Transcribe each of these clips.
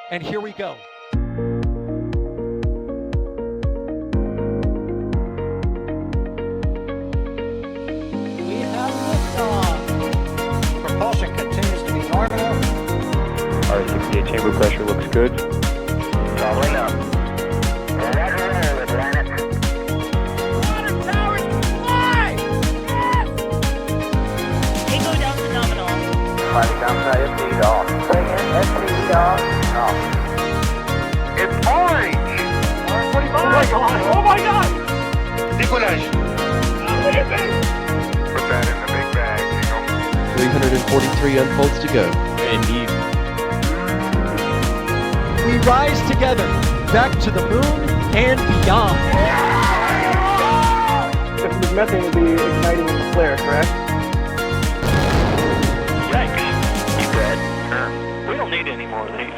And here we go. We have liftoff. Propulsion continues to be normal. R68 chamber pressure looks good. Following up. Roger, Atlantic. Water towers fly! Yes! Tango down to nominal. Flighting downside FD off. Bring in FD off. Off. It's orange! Oh my god! Oh my god! Decollage. What is it? Put that in the big bag, Eagle. 343 unfolds to go. Indeed. We rise together back to the moon and beyond. If the methane would be igniting in the flare, correct? Yikes. You dead? Sure. We don't need any more of these.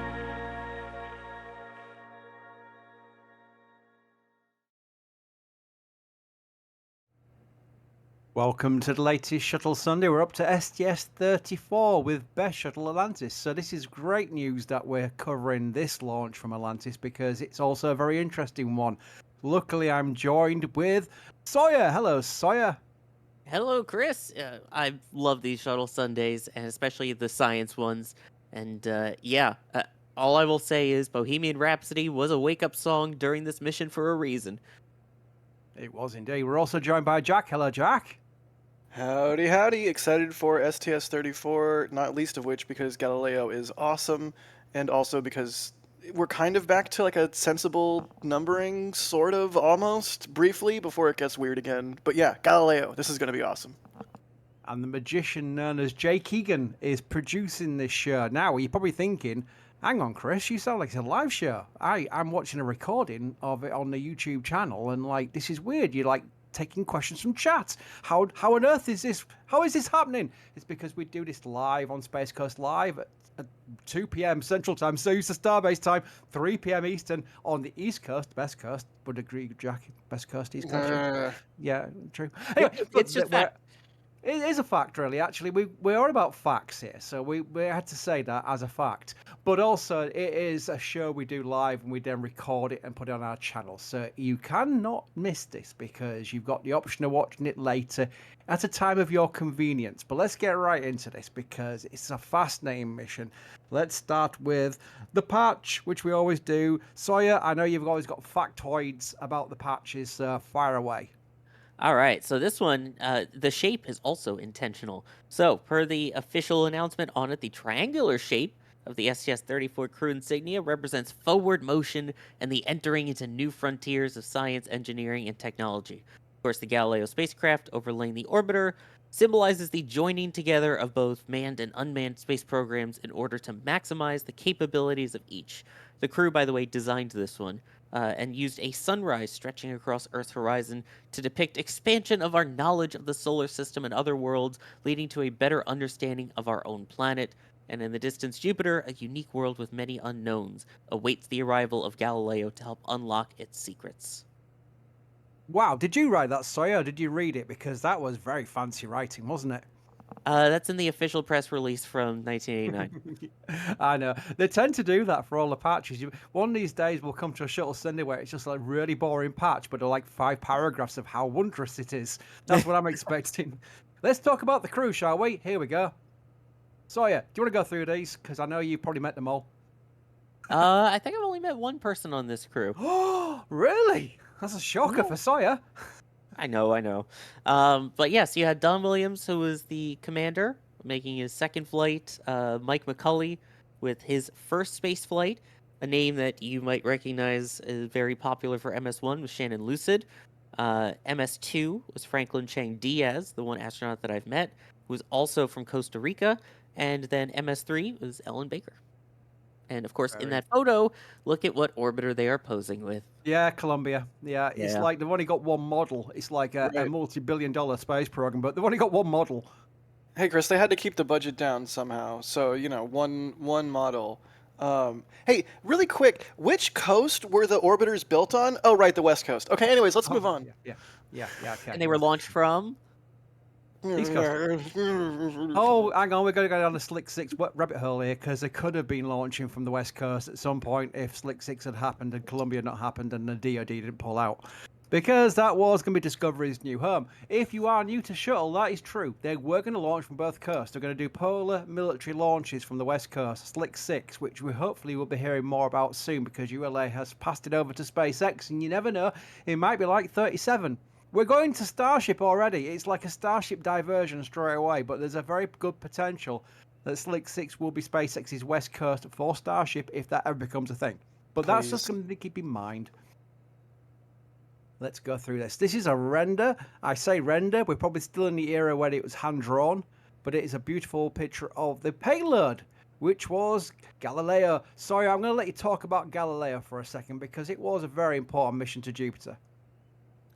Welcome to the latest Shuttle Sunday. We're up to STS-34 with Best Shuttle Atlantis. So this is great news that we're covering this launch from Atlantis because it's also a very interesting one. Luckily, I'm joined with Sawyer. Hello, Sawyer. Hello, Chris. I love these Shuttle Sundays, and especially the science ones. And all I will say is Bohemian Rhapsody was a wake-up song during this mission for a reason. It was indeed. We're also joined by Jack. Hello, Jack. Howdy, howdy. Excited for STS-34, not least of which because Galileo is awesome, and also because we're kind of back to like a sensible numbering, sort of, almost, briefly, before it gets weird again. But yeah, Galileo, this is going to be awesome. And the magician known as Jake Egan is producing this show. Now, you're probably thinking, hang on, Chris, you sound like it's a live show. I'm watching a recording of it on the YouTube channel, and like, this is weird. You're like taking questions from chat. How on earth is this? How is this happening? It's because we do this live on Space Coast Live at 2 p.m. Central Time, so use the Starbase time, 3 p.m. Eastern on the East Coast, West Coast. Would agree, Jack. West Coast, East Coast. Yeah, true. Anyway, It's just fact. It is a fact, really. Actually, we are about facts here, so we had to say that as a fact. But also, it is a show we do live, and we then record it and put it on our channel. So you cannot miss this because you've got the option of watching it later at a time of your convenience. But let's get right into this because it's a fascinating mission. Let's start with the patch, which we always do. Sawyer, I know you've always got factoids about the patches, so fire away. All right, so this one, the shape is also intentional. So, per the official announcement on it, the triangular shape of the STS-34 crew insignia represents forward motion and the entering into new frontiers of science, engineering, and technology. Of course, the Galileo spacecraft overlaying the orbiter symbolizes the joining together of both manned and unmanned space programs in order to maximize the capabilities of each. The crew, by the way, designed this one. And used a sunrise stretching across Earth's horizon to depict expansion of our knowledge of the solar system and other worlds, leading to a better understanding of our own planet. And in the distance, Jupiter, a unique world with many unknowns, awaits the arrival of Galileo to help unlock its secrets. Wow, did you write that, Sawyer, or did you read it? Because that was very fancy writing, wasn't it? That's in the official press release from 1989. I know. They tend to do that for all the patches. One of these days we'll come to a Shuttle Sunday where it's just like really boring patch, but they're like 5 paragraphs of how wondrous it is. That's what I'm expecting. Let's talk about the crew, shall we? Here we go. Sawyer, do you want to go through these? Because I know you probably met them all. I think I've only met one person on this crew. Oh, really? That's a shocker for Sawyer. I know. But yes, you had Don Williams, who was the commander, making his second flight. Mike McCulley with his first space flight, a name that you might recognize is very popular for MS-1 was Shannon Lucid. MS-2 was Franklin Chang Diaz, the one astronaut that I've met, who was also from Costa Rica. And then MS-3 was Ellen Baker. And of course, in that photo, look at what orbiter they are posing with. Yeah, Columbia. Yeah, it's Yeah. like they've only got one model. It's like a multi-billion-dollar space program, but they've only got one model. Hey, Chris, they had to keep the budget down somehow, so, one model. Hey, really quick, which coast were the orbiters built on? Oh, right, the West Coast. Okay, anyways, let's move on. Yeah, okay. And they were launched from These guys. Oh, hang on, we're going to go down the Slick 6 rabbit hole here because they could have been launching from the West Coast at some point if Slick 6 had happened and Columbia had not happened and the DoD didn't pull out. Because that was going to be Discovery's new home. If you are new to Shuttle, that is true. They were going to launch from both coasts. They're going to do polar military launches from the West Coast, Slick 6, which we hopefully will be hearing more about soon because ULA has passed it over to SpaceX, and you never know, it might be like 37. We're going to Starship already. It's like a Starship diversion straight away, but there's a very good potential that Slick 6 will be SpaceX's West Coast for Starship if that ever becomes a thing. But that's just something to keep in mind. Let's go through this. This is a render. I say render. We're probably still in the era when it was hand-drawn, but it is a beautiful picture of the payload, which was Galileo. Sorry, I'm going to let you talk about Galileo for a second because it was a very important mission to Jupiter.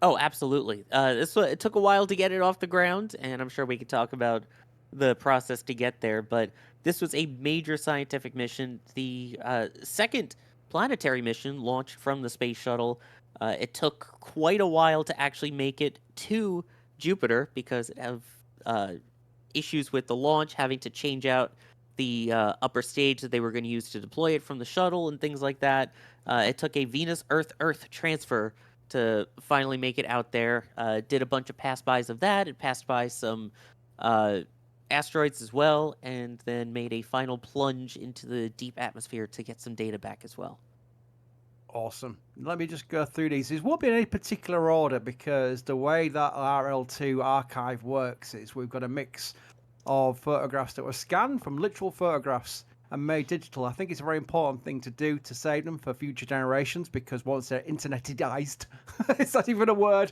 Oh, absolutely. It took a while to get it off the ground, and I'm sure we could talk about the process to get there, but this was a major scientific mission. The second planetary mission launched from the space shuttle. It took quite a while to actually make it to Jupiter because of issues with the launch, having to change out the upper stage that they were going to use to deploy it from the shuttle and things like that. It took a Venus-Earth transfer to finally make it out there. Did a bunch of pass-bys of that. It passed by some asteroids as well, and then made a final plunge into the deep atmosphere to get some data back as well. Awesome. Let me just go through these. These won't be in any particular order because the way that RL2 archive works is we've got a mix of photographs that were scanned from literal photographs and made digital. I think it's a very important thing to do to save them for future generations because once they're internetized, it's not even a word,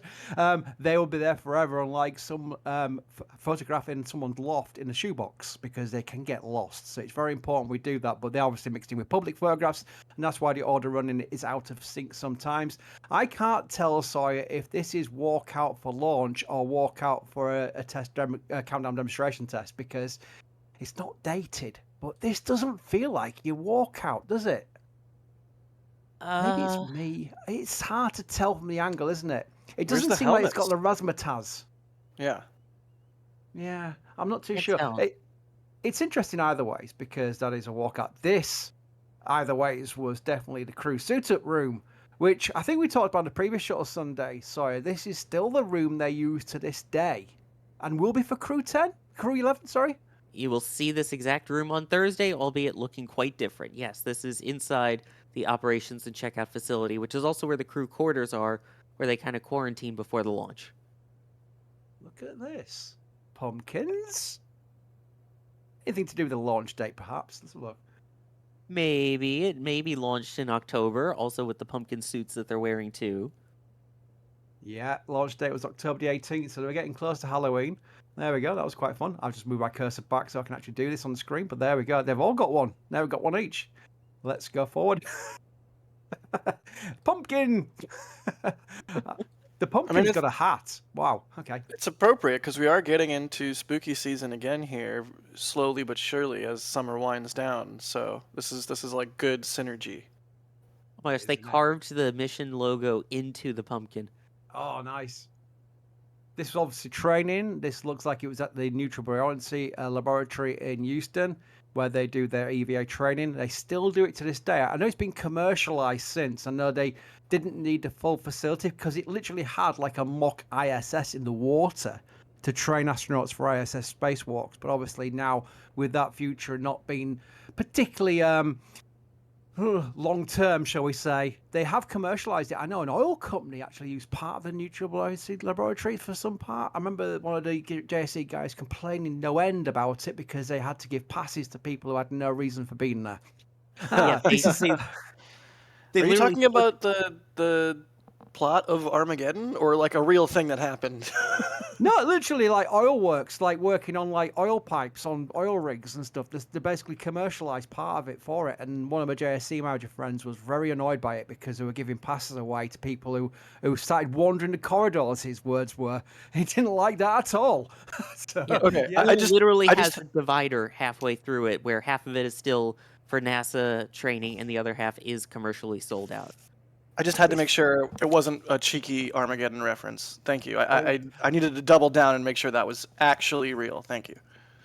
they will be there forever, unlike some photograph in someone's loft in a shoebox because they can get lost. So it's very important we do that, but they obviously mixed in with public photographs, and that's why the order running is out of sync sometimes. I can't tell, Sawyer, if this is walkout for launch or walkout for a test countdown demonstration test because it's not dated. But this doesn't feel like you walk out, does it? Maybe it's me. It's hard to tell from the angle, isn't it? It doesn't seem like it's got the razzmatazz. Yeah. Yeah, I'm not too sure. It's interesting either ways because that is a walkout. This, either ways, was definitely the crew suit-up room, which I think we talked about in the previous Shuttle Sunday. Sorry, this is still the room they use to this day, and will be for Crew 10, Crew 11. Sorry. You will see this exact room on Thursday, albeit looking quite different. Yes, this is inside the operations and checkout facility, which is also where the crew quarters are, where they kind of quarantine before the launch. Look at this. Pumpkins? Anything to do with the launch date, perhaps? Let's look. Maybe. It may be launched in October, also with the pumpkin suits that they're wearing too. Yeah, launch date was October the 18th, so we're getting close to Halloween. There we go. That was quite fun. I'll just move my cursor back so I can actually do this on the screen. But there we go. They've all got one. Now we've got one each. Let's go forward. Pumpkin! The pumpkin's got a hat. Wow. Okay. It's appropriate because we are getting into spooky season again here, slowly but surely as summer winds down. So this is like good synergy. Oh my gosh, they carved the mission logo into the pumpkin. Oh, nice. This was obviously training. This looks like it was at the Neutral Buoyancy Laboratory in Houston, where they do their EVA training. They still do it to this day. I know it's been commercialized since. I know they didn't need the full facility because it literally had like a mock ISS in the water to train astronauts for ISS spacewalks. But obviously now, with that future not being particularly long term, shall we say, they have commercialized it. I know an oil company actually used part of the Neutral Buoyancy Laboratory for some part. I remember one of the JSC guys complaining no end about it because they had to give passes to people who had no reason for being there. Yeah, basically. Are you talking about the plot of Armageddon or like a real thing that happened? No, literally like oil works, like working on like oil pipes on oil rigs and stuff. They basically commercialized part of it for it. And one of my JSC manager friends was very annoyed by it because they were giving passes away to people who started wandering the corridors, his words were. He didn't like that at all. So, Yeah. Okay, Yeah. I It just literally I has just a divider halfway through it where half of it is still for NASA training and the other half is commercially sold out. I just had to make sure it wasn't a cheeky Armageddon reference. Thank you. Oh. I needed to double down and make sure that was actually real. Thank you.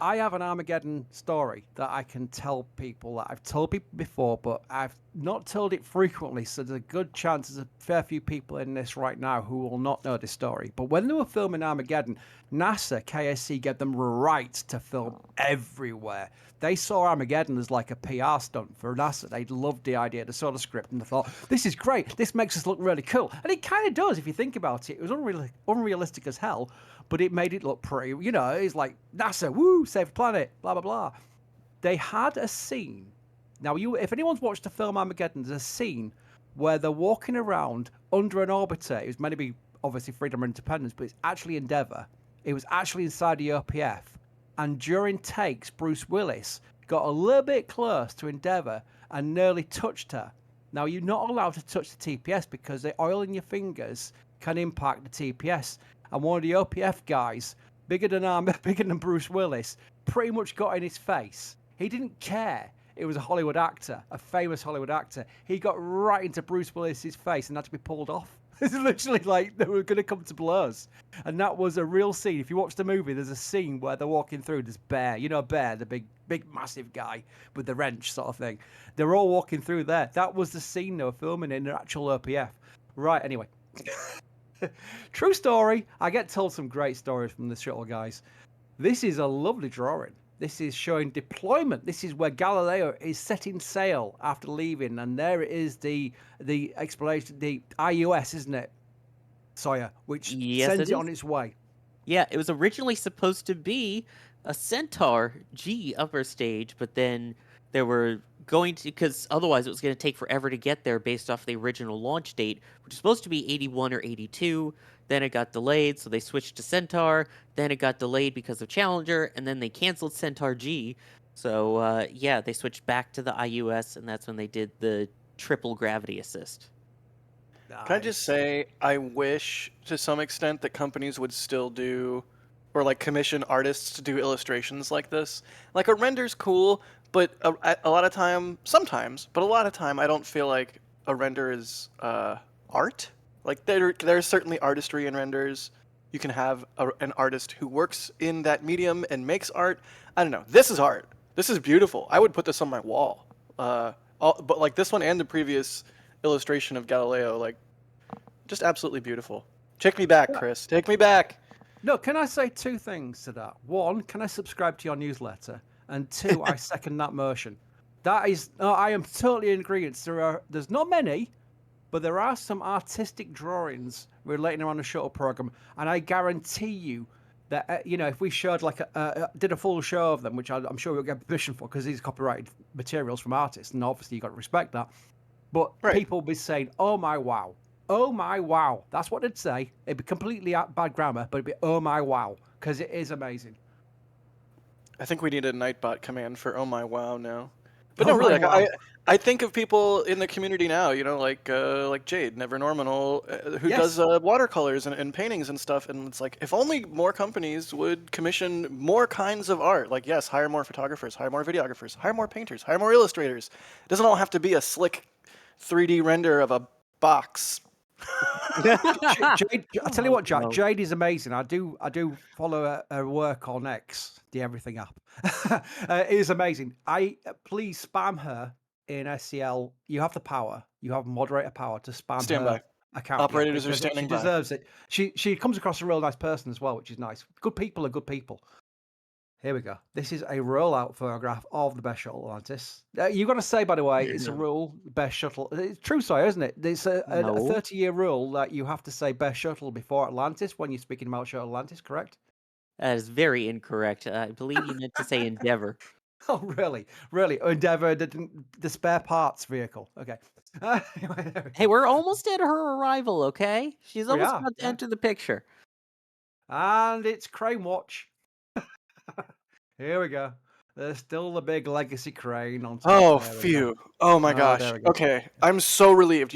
I have an Armageddon story that I can tell people that I've told people before, but I've not told it frequently. So there's a good chance there's a fair few people in this right now who will not know this story. But when they were filming Armageddon, NASA, KSC gave them rights to film everywhere. They saw Armageddon as like a PR stunt for NASA. They loved the idea. They saw the script and they thought, this is great. This makes us look really cool. And it kind of does if you think about it. It was unrealistic as hell, but it made it look pretty, it's like NASA, woo, save the planet, blah, blah, blah. They had a scene. Now, if anyone's watched the film Armageddon, there's a scene where they're walking around under an orbiter. It was meant to be, obviously, Freedom and Independence, but it's actually Endeavour. It was actually inside the OPF. And during takes, Bruce Willis got a little bit close to Endeavour and nearly touched her. Now, you're not allowed to touch the TPS because the oil in your fingers can impact the TPS. And one of the OPF guys, bigger than Bruce Willis, pretty much got in his face. He didn't care. It was a Hollywood actor, a famous Hollywood actor. He got right into Bruce Willis's face and had to be pulled off. It's literally like they were going to come to blows. And that was a real scene. If you watch the movie, there's a scene where they're walking through this Bear. Bear, the big, massive guy with the wrench sort of thing. They're all walking through there. That was the scene they were filming in the actual OPF. Right, anyway. True story. I get told some great stories from the shuttle guys. This is a lovely drawing. This is showing deployment. This is where Galileo is setting sail after leaving, and there it is the exploration, the IUS, isn't it, Sawyer, which sends it on its way. Yeah, it was originally supposed to be a Centaur G upper stage, but then there were going to, because otherwise it was going to take forever to get there based off the original launch date, which was supposed to be 81 or 82. Then it got delayed, so they switched to Centaur. Then it got delayed because of Challenger, and then they canceled Centaur G. So, they switched back to the IUS, and that's when they did the triple gravity assist. Can I just say, I wish to some extent that companies would still do, or like commission artists to do illustrations like this. Like a render's cool, but a lot of time, sometimes, but a lot of time, I don't feel like a render is art. Like there's certainly artistry in renders. You can have an artist who works in that medium and makes art. I don't know. This is art. This is beautiful. I would put this on my wall. But like this one and the previous illustration of Galileo, like just absolutely beautiful. Take me back, Chris. Take me back. No, can I say two things to that? One, can I subscribe to your newsletter? And two, I second that motion. That is, I am totally in agreement. There's not many, but there are some artistic drawings relating around the shuttle program, and I guarantee you that if we showed did a full show of them, which I'm sure we'll get permission for because these are copyrighted materials from artists, and obviously you got to respect that. But people will be saying, "Oh my wow, oh my wow." That's what they'd say. It'd be completely bad grammar, but it'd be "Oh my wow" because it is amazing. I think we need a Nightbot command for "Oh my wow" now. But no, really, like, I think of people in the community now, like Jade, Never Normal, who does watercolors and paintings and stuff. And it's like, if only more companies would commission more kinds of art. Like, yes, hire more photographers, hire more videographers, hire more painters, hire more illustrators. It doesn't all have to be a slick 3D render of a box. Jade, I tell you what, Jack, Jade is amazing. I do follow her work on X, the everything app. It is amazing. Please spam her in SCL. You have the power. You have moderator power to spam her account. Operators are standing by. She deserves it. She comes across a real nice person as well, which is nice. Good people are good people. Here we go. This is a rollout photograph of the best shuttle Atlantis. You've got to say, by the way, it's a rule, best shuttle. It's true, Sawyer, isn't it? It's a 30-year rule that you have to say best shuttle before Atlantis when you're speaking about Shuttle Atlantis, correct? That is very incorrect. I believe you meant to say Endeavour. Oh, really? Really? Endeavour, the spare parts vehicle. Okay. Hey, we're almost at her arrival, okay? She's almost about to enter the picture. And it's Crane Watch. Here we go. There's still the big legacy crane on top. Oh, phew. Oh my gosh. Okay. I'm so relieved.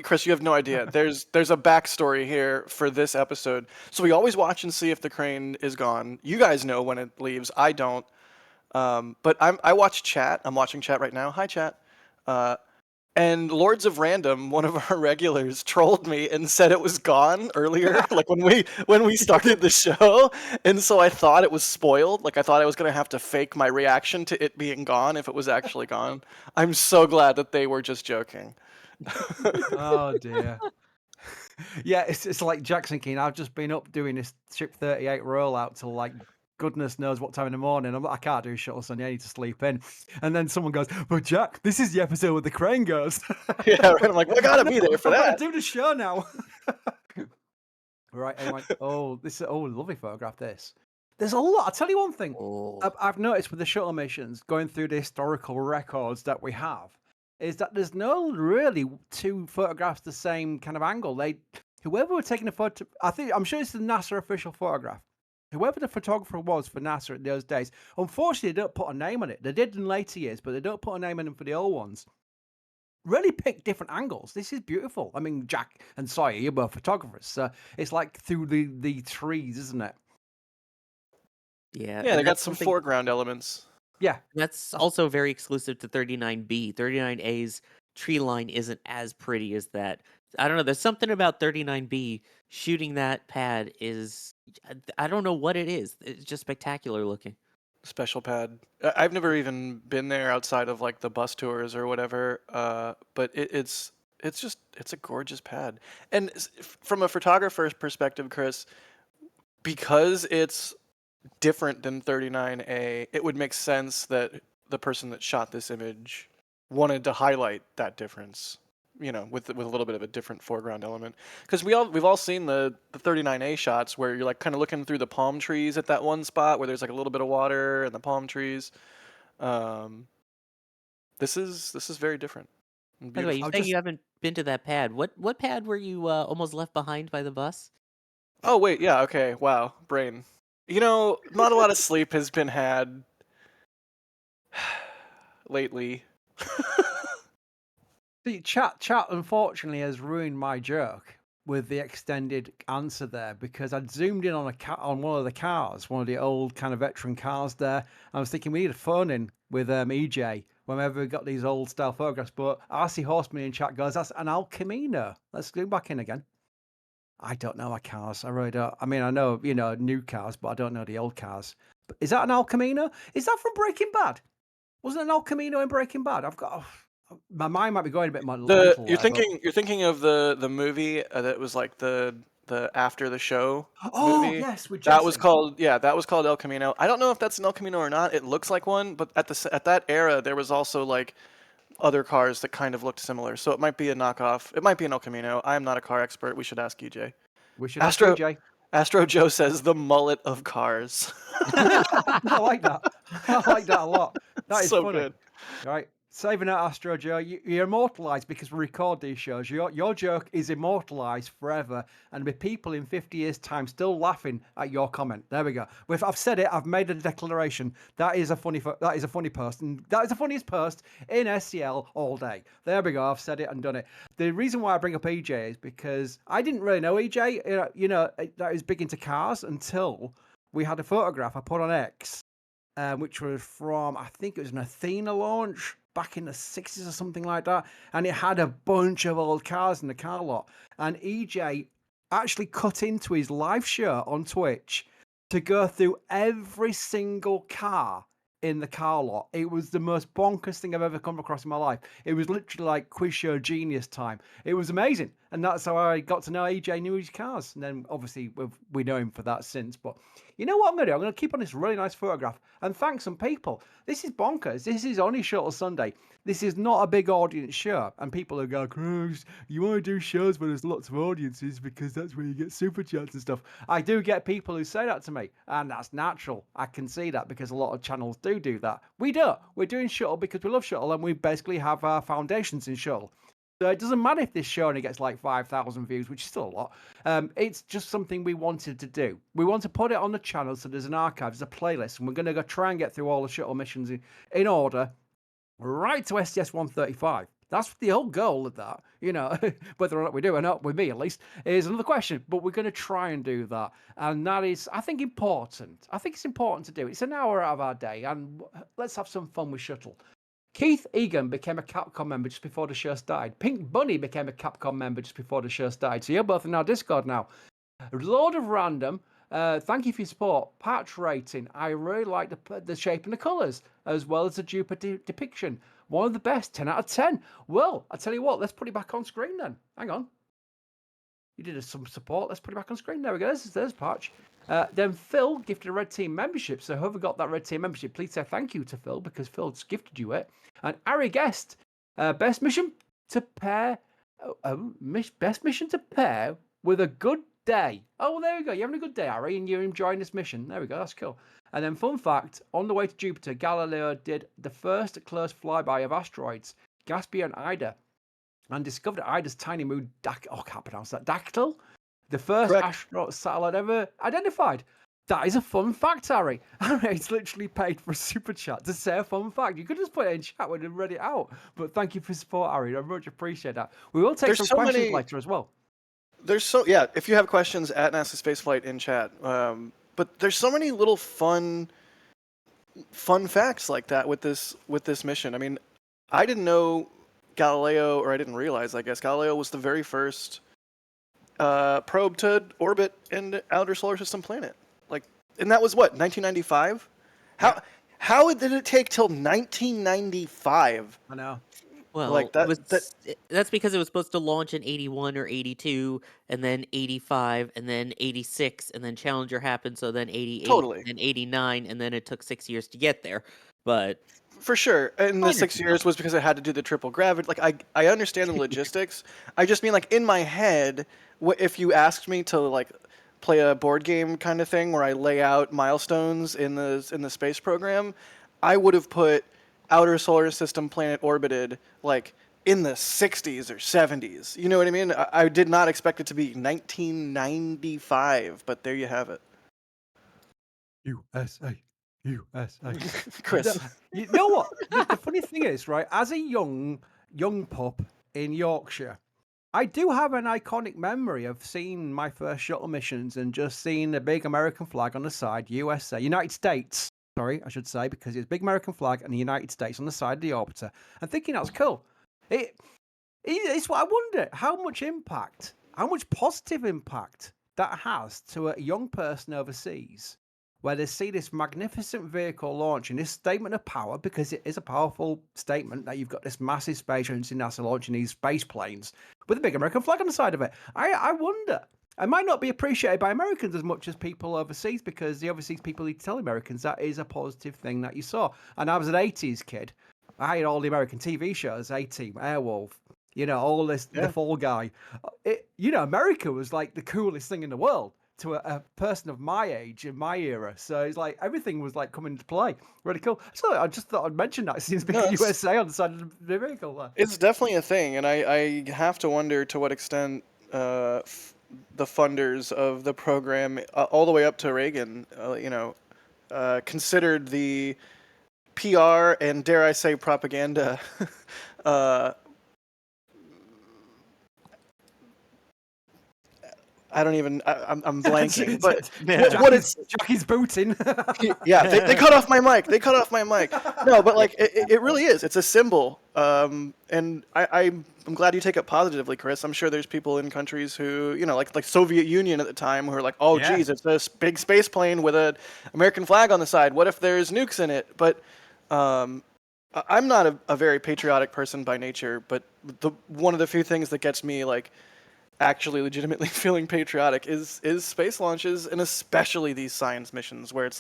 Chris, you have no idea. There's a backstory here for this episode. So we always watch and see if the crane is gone. You guys know when it leaves. I don't. But I watch chat. I'm watching chat right now. Hi, chat. And Lords of Random, one of our regulars, trolled me and said it was gone earlier, like when we started the show, and so I thought it was spoiled. Like I thought I was gonna have to fake my reaction to it being gone if it was actually gone. I'm so glad that they were just joking. Oh dear. Yeah, it's like Jackson King. I've just been up doing this Ship 38 rollout till like goodness knows what time in the morning. I can't do Shuttle Sunday. I need to sleep in. And then someone goes, "But Jack, this is the episode where the crane goes." Yeah, right. I'm like, well, I gotta be there for I've got that. to do the show now. Right, anyway. Oh, this is lovely photograph. This. There's a lot. I'll tell you one thing. Oh. I've noticed with the shuttle missions, going through the historical records that we have, is that there's no really two photographs the same kind of angle. Whoever were taking the photo, I'm sure it's the NASA official photograph. Whoever the photographer was for NASA in those days, unfortunately, they don't put a name on it. They did in later years, but they don't put a name on them for the old ones. Really pick different angles. This is beautiful. I mean, Jack and Sawyer, you're both photographers. So it's like through the trees, isn't it? Yeah, Yeah, and they got that's some something foreground elements. Yeah. that's also very exclusive to 39B. 39A's tree line isn't as pretty as that. I don't know. There's something about 39B shooting that pad is I don't know what it is. It's just spectacular looking. Special pad. I've never even been there outside of like the bus tours or whatever. But it's a gorgeous pad. And from a photographer's perspective, Chris, because it's different than 39A, it would make sense that the person that shot this image wanted to highlight that difference. You know, with a little bit of a different foreground element, because we've all seen the 39A shots where you're like kind of looking through the palm trees at that one spot where there's like a little bit of water and the palm trees. This is very different and By the way, you beautiful. say you haven't been to that pad. What pad were you almost left behind by the bus? Oh wait, yeah, okay, wow, brain. You know, not a lot of sleep has been had lately. See, chat unfortunately has ruined my joke with the extended answer there, because I'd zoomed in on on one of the cars, one of the old kind of veteran cars there. I was thinking we need a phone in with EJ whenever we got these old style photographs. But RC Horseman in chat goes, "That's an Al Camino." Let's go back in again. I don't know my cars. I really don't. I mean, I know, new cars, but I don't know the old cars. But is that an Al Camino? Is that from Breaking Bad? Wasn't it an Al Camino in Breaking Bad? My mind might be going a bit mental You're there, but- thinking of the movie that was like the after the show Oh, movie. yes, with That was Jesse. called El Camino. I don't know if that's an El Camino or not. It looks like one, but at that era there was also like other cars that kind of looked similar. So it might be a knockoff. It might be an El Camino. I am not a car expert. We should ask EJ. We should ask EJ. Astro Joe says the mullet of cars. I like that. I like that a lot. That is So funny. good. Right. Saving that, Astro Joe. You're immortalized because we record these shows. Your joke is immortalized forever, and with people in 50 years' time still laughing at your comment. There we go. I've said it. I've made a declaration. That is a funny post, and that is the funniest post in SCL all day. There we go. I've said it and done it. The reason why I bring up EJ is because I didn't really know EJ. That he's big into cars until we had a photograph I put on X, which was from, I think it was an Athena launch back in the 60s or something like that. And it had a bunch of old cars in the car lot. And EJ actually cut into his live show on Twitch to go through every single car in the car lot. It was the most bonkers thing I've ever come across in my life. It was literally like quiz show genius time. It was amazing. And that's how I got to know EJ knew his cars. And then obviously we know him for that since. But you know what I'm going to do? I'm going to keep on this really nice photograph and thank some people. This is bonkers. This is only Shuttle Sunday. This is not a big audience show. And people are going, "Chris, you want to do shows where there's lots of audiences because that's where you get super chats and stuff." I do get people who say that to me. And that's natural. I can see that because a lot of channels do that. We don't. We're doing Shuttle because we love Shuttle and we basically have our foundations in Shuttle. So it doesn't matter if this show only gets like 5,000 views, which is still a lot. It's just something we wanted to do. We want to put it on the channel so there's an archive, there's a playlist, and we're going to go try and get through all the shuttle missions in order, right to STS-135. That's the whole goal of that. Whether or not we do or not, with me at least, is another question. But we're going to try and do that. And that is, I think, important. I think it's important to do. It's an hour out of our day, and let's have some fun with Shuttle. Keith Egan became a Capcom member just before the show started. Pink Bunny became a Capcom member just before the show started. So you're both in our Discord now. Lord of Random, thank you for your support. Patch rating. I really like the shape and the colours, as well as the Jupiter depiction. One of the best, 10 out of 10. Well, I tell you what, let's put it back on screen then. Hang on. You did some support. Let's put it back on screen. There we go. There's Patch. Then Phil gifted a Red Team membership. So whoever got that Red Team membership, please say thank you to Phil because Phil's gifted you it. And Ari Guest, best mission to pair with a good day. Oh, well, there we go. You're having a good day, Ari, and you're enjoying this mission. There we go. That's cool. And then fun fact, on the way to Jupiter, Galileo did the first close flyby of asteroids, Gaspia and Ida, and discovered Ida's tiny moon, I can't pronounce that, Dactyl, the first astronaut satellite ever identified. That is a fun fact, Harry. It's literally paid for a super chat to say a fun fact. You could just put it in chat when you read it out. But thank you for support, Harry. I much appreciate that. We will take some questions later as well. If you have questions at NASA Spaceflight in chat. But there's so many little fun facts like that with this mission. I mean, I didn't know Galileo, or I didn't realize, I guess, Galileo was the very first probe to orbit an outer solar system planet. And that was what, 1995? How did it take till 1995? I know. Well, that's because it was supposed to launch in 81 or 82, and then 85, and then 86, and then Challenger happened, so then 88, and 89, and then it took 6 years to get there. But for sure, and the 6 years was because it had to do the triple gravity. I understand the logistics. I just mean, in my head, if you asked me to play a board game kind of thing where I lay out milestones in the space program, I would have put outer solar system planet orbited in the 60s or 70s. You know what I mean? I did not expect it to be 1995, but there you have it. USA. Chris. You know what? The funny thing is, right, as a young pup in Yorkshire, I do have an iconic memory of seeing my first shuttle missions and just seeing the big American flag on the side, USA, United States, sorry, I should say, because it's big American flag and the United States on the side of the orbiter, and thinking that's cool. It's what I wonder, how much positive impact that has to a young person overseas, where they see this magnificent vehicle launching this statement of power, because it is a powerful statement that you've got this massive space agency NASA launching these space planes with a big American flag on the side of it. I wonder. It might not be appreciated by Americans as much as people overseas, because the overseas people need to tell Americans that is a positive thing that you saw. And I was an 80s kid. I had all the American TV shows, A-Team, Airwolf, all this, The Fall Guy. America was the coolest thing in the world to a person of my age in my era. So it's everything was coming into play. Really cool. So I just thought I'd mention that since being USA on the side of the vehicle. It's definitely a thing, and I have to wonder to what extent the funders of the program, all the way up to Reagan, considered the PR and, dare I say, propaganda I'm blanking, but what is Jackie's booting? Yeah, they cut off my mic. No, but it really is. It's a symbol, and I'm glad you take it positively, Chris. I'm sure there's people in countries who, like Soviet Union at the time, who are like, oh, geez, it's this big space plane with an American flag on the side. What if there's nukes in it? But I'm not a very patriotic person by nature, but one of the few things that gets me actually legitimately feeling patriotic is space launches, and especially these science missions where it's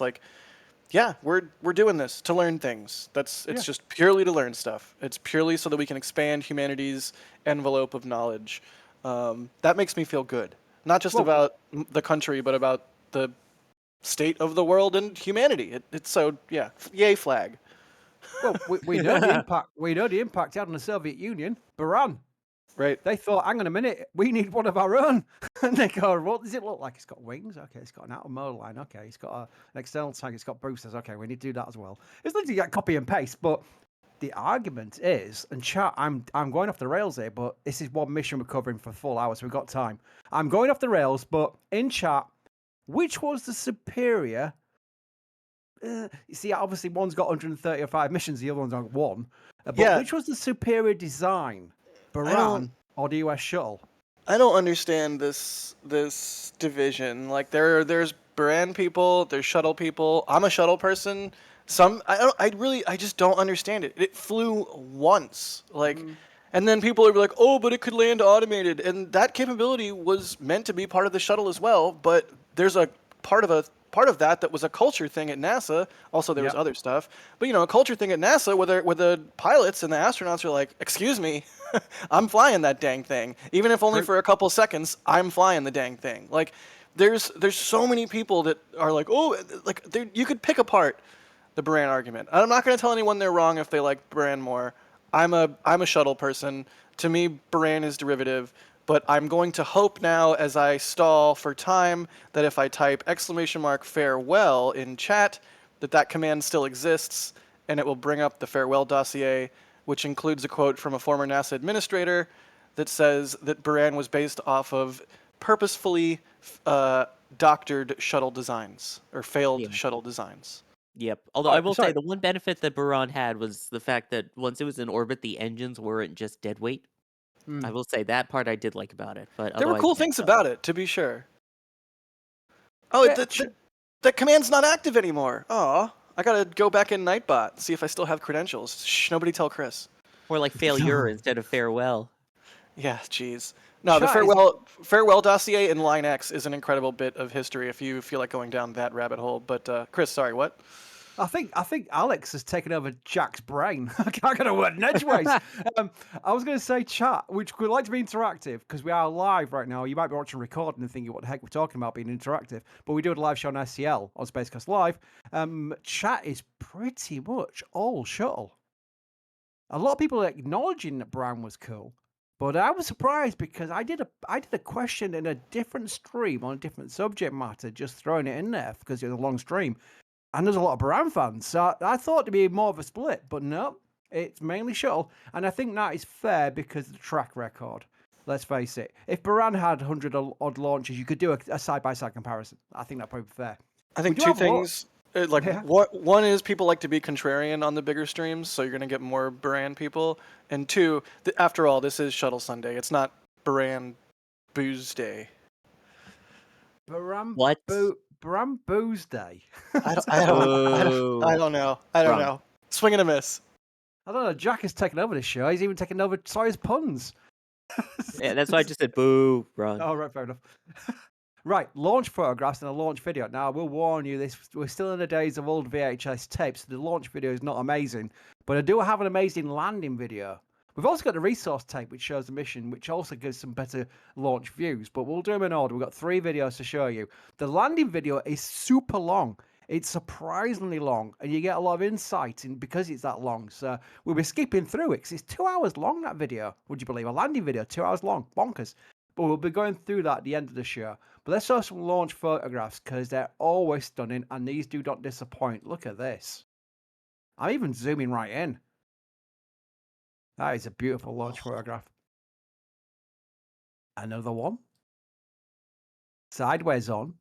we're doing this to learn things. It's just purely to learn stuff. It's purely so that we can expand humanity's envelope of knowledge. That makes me feel good, not just about the country, but about the state of the world and humanity. It's so yay flag. Well, we know the impact. We know the impact it had on the Soviet Union. Buran. Right. They thought, hang on a minute, we need one of our own. And they go, what does it look like? It's got wings. Okay. It's got an outer motor line. Okay. It's got an external tank. It's got boosters. Okay. We need to do that as well. It's literally like copy and paste. But the argument is, and chat, I'm going off the rails here, but this is one mission we're covering for 4 hours. So we've got time. I'm going off the rails, but in chat, which was the superior You see, obviously one's got 135 missions, the other one's on one. But Yeah. which was the superior design, Buran or the US shuttle? I don't understand this division. Like there's brand people, there's shuttle people. I'm a shuttle person. I just don't understand it. It flew once. And then people are like, "Oh, but it could land automated." And that capability was meant to be part of the shuttle as well, but there's a part of that was a culture thing at NASA. Also, there was other stuff, but a culture thing at NASA where the pilots and the astronauts are like, "Excuse me, I'm flying that dang thing, even if only for a couple seconds. I'm flying the dang thing." Like, there's so many people that are like, "Oh, like you could pick apart the Buran argument." I'm not going to tell anyone they're wrong if they like Buran more. I'm a shuttle person. To me, Buran is derivative. But I'm going to hope now, as I stall for time, that if I type !farewell in chat, that command still exists, and it will bring up the farewell dossier, which includes a quote from a former NASA administrator that says that Buran was based off of purposefully doctored shuttle designs, or failed shuttle designs. Yep. Although I will say the one benefit that Buran had was the fact that once it was in orbit, the engines weren't just dead weight. I will say that part I did like about it, but There were cool things about it, to be sure. Oh, that command's not active anymore. Oh, I gotta go back in Nightbot, see if I still have credentials. Shh, nobody tell Chris. Or like failure instead of farewell. Yeah, jeez. No, the farewell dossier in Line X is an incredible bit of history if you feel like going down that rabbit hole. But Chris, sorry, what? I think Alex has taken over Jack's brain. I can't get a word in edgeways. I was going to say chat, which would like to be interactive because we are live right now. You might be watching a recording and thinking, what the heck we're talking about being interactive? But we do a live show on SCL on Spacecast Live. Chat is pretty much all shuttle. A lot of people are acknowledging that Buran was cool, but I was surprised because I did a question in a different stream on a different subject matter, just throwing it in there because it was a long stream. And there's a lot of Buran fans, so I thought it'd be more of a split, but no, it's mainly shuttle, and I think that is fair because of the track record. Let's face it. If Buran had 100 odd launches, you could do a side-by-side comparison. I think that'd probably be fair. I think two things. One is people like to be contrarian on the bigger streams, so you're going to get more Buran people. And two, after all, this is Shuttle Sunday. It's not Buran Booze Day. Buran what? Buran Booze Day. I don't know. Swing and a miss. I don't know. Jack has taken over this show. He's even taken over Sawyer's puns. Yeah, that's why I just said boo, run. Oh, right, fair enough. Right, launch photographs and a launch video. Now, I will warn you, we're still in the days of old VHS tapes. So the launch video is not amazing, but I do have an amazing landing video. We've also got the resource tape, which shows the mission, which also gives some better launch views, but we'll do them in order. We've got 3 videos to show you. The landing video is super long. It's surprisingly long, and you get a lot of insight because it's that long. So we'll be skipping through it because it's 2 hours long, that video. Would you believe? A landing video, 2 hours long. Bonkers. But we'll be going through that at the end of the show. But let's show some launch photographs because they're always stunning, and these do not disappoint. Look at this. I'm even zooming right in. That is a beautiful launch photograph. Another one. Sideways on.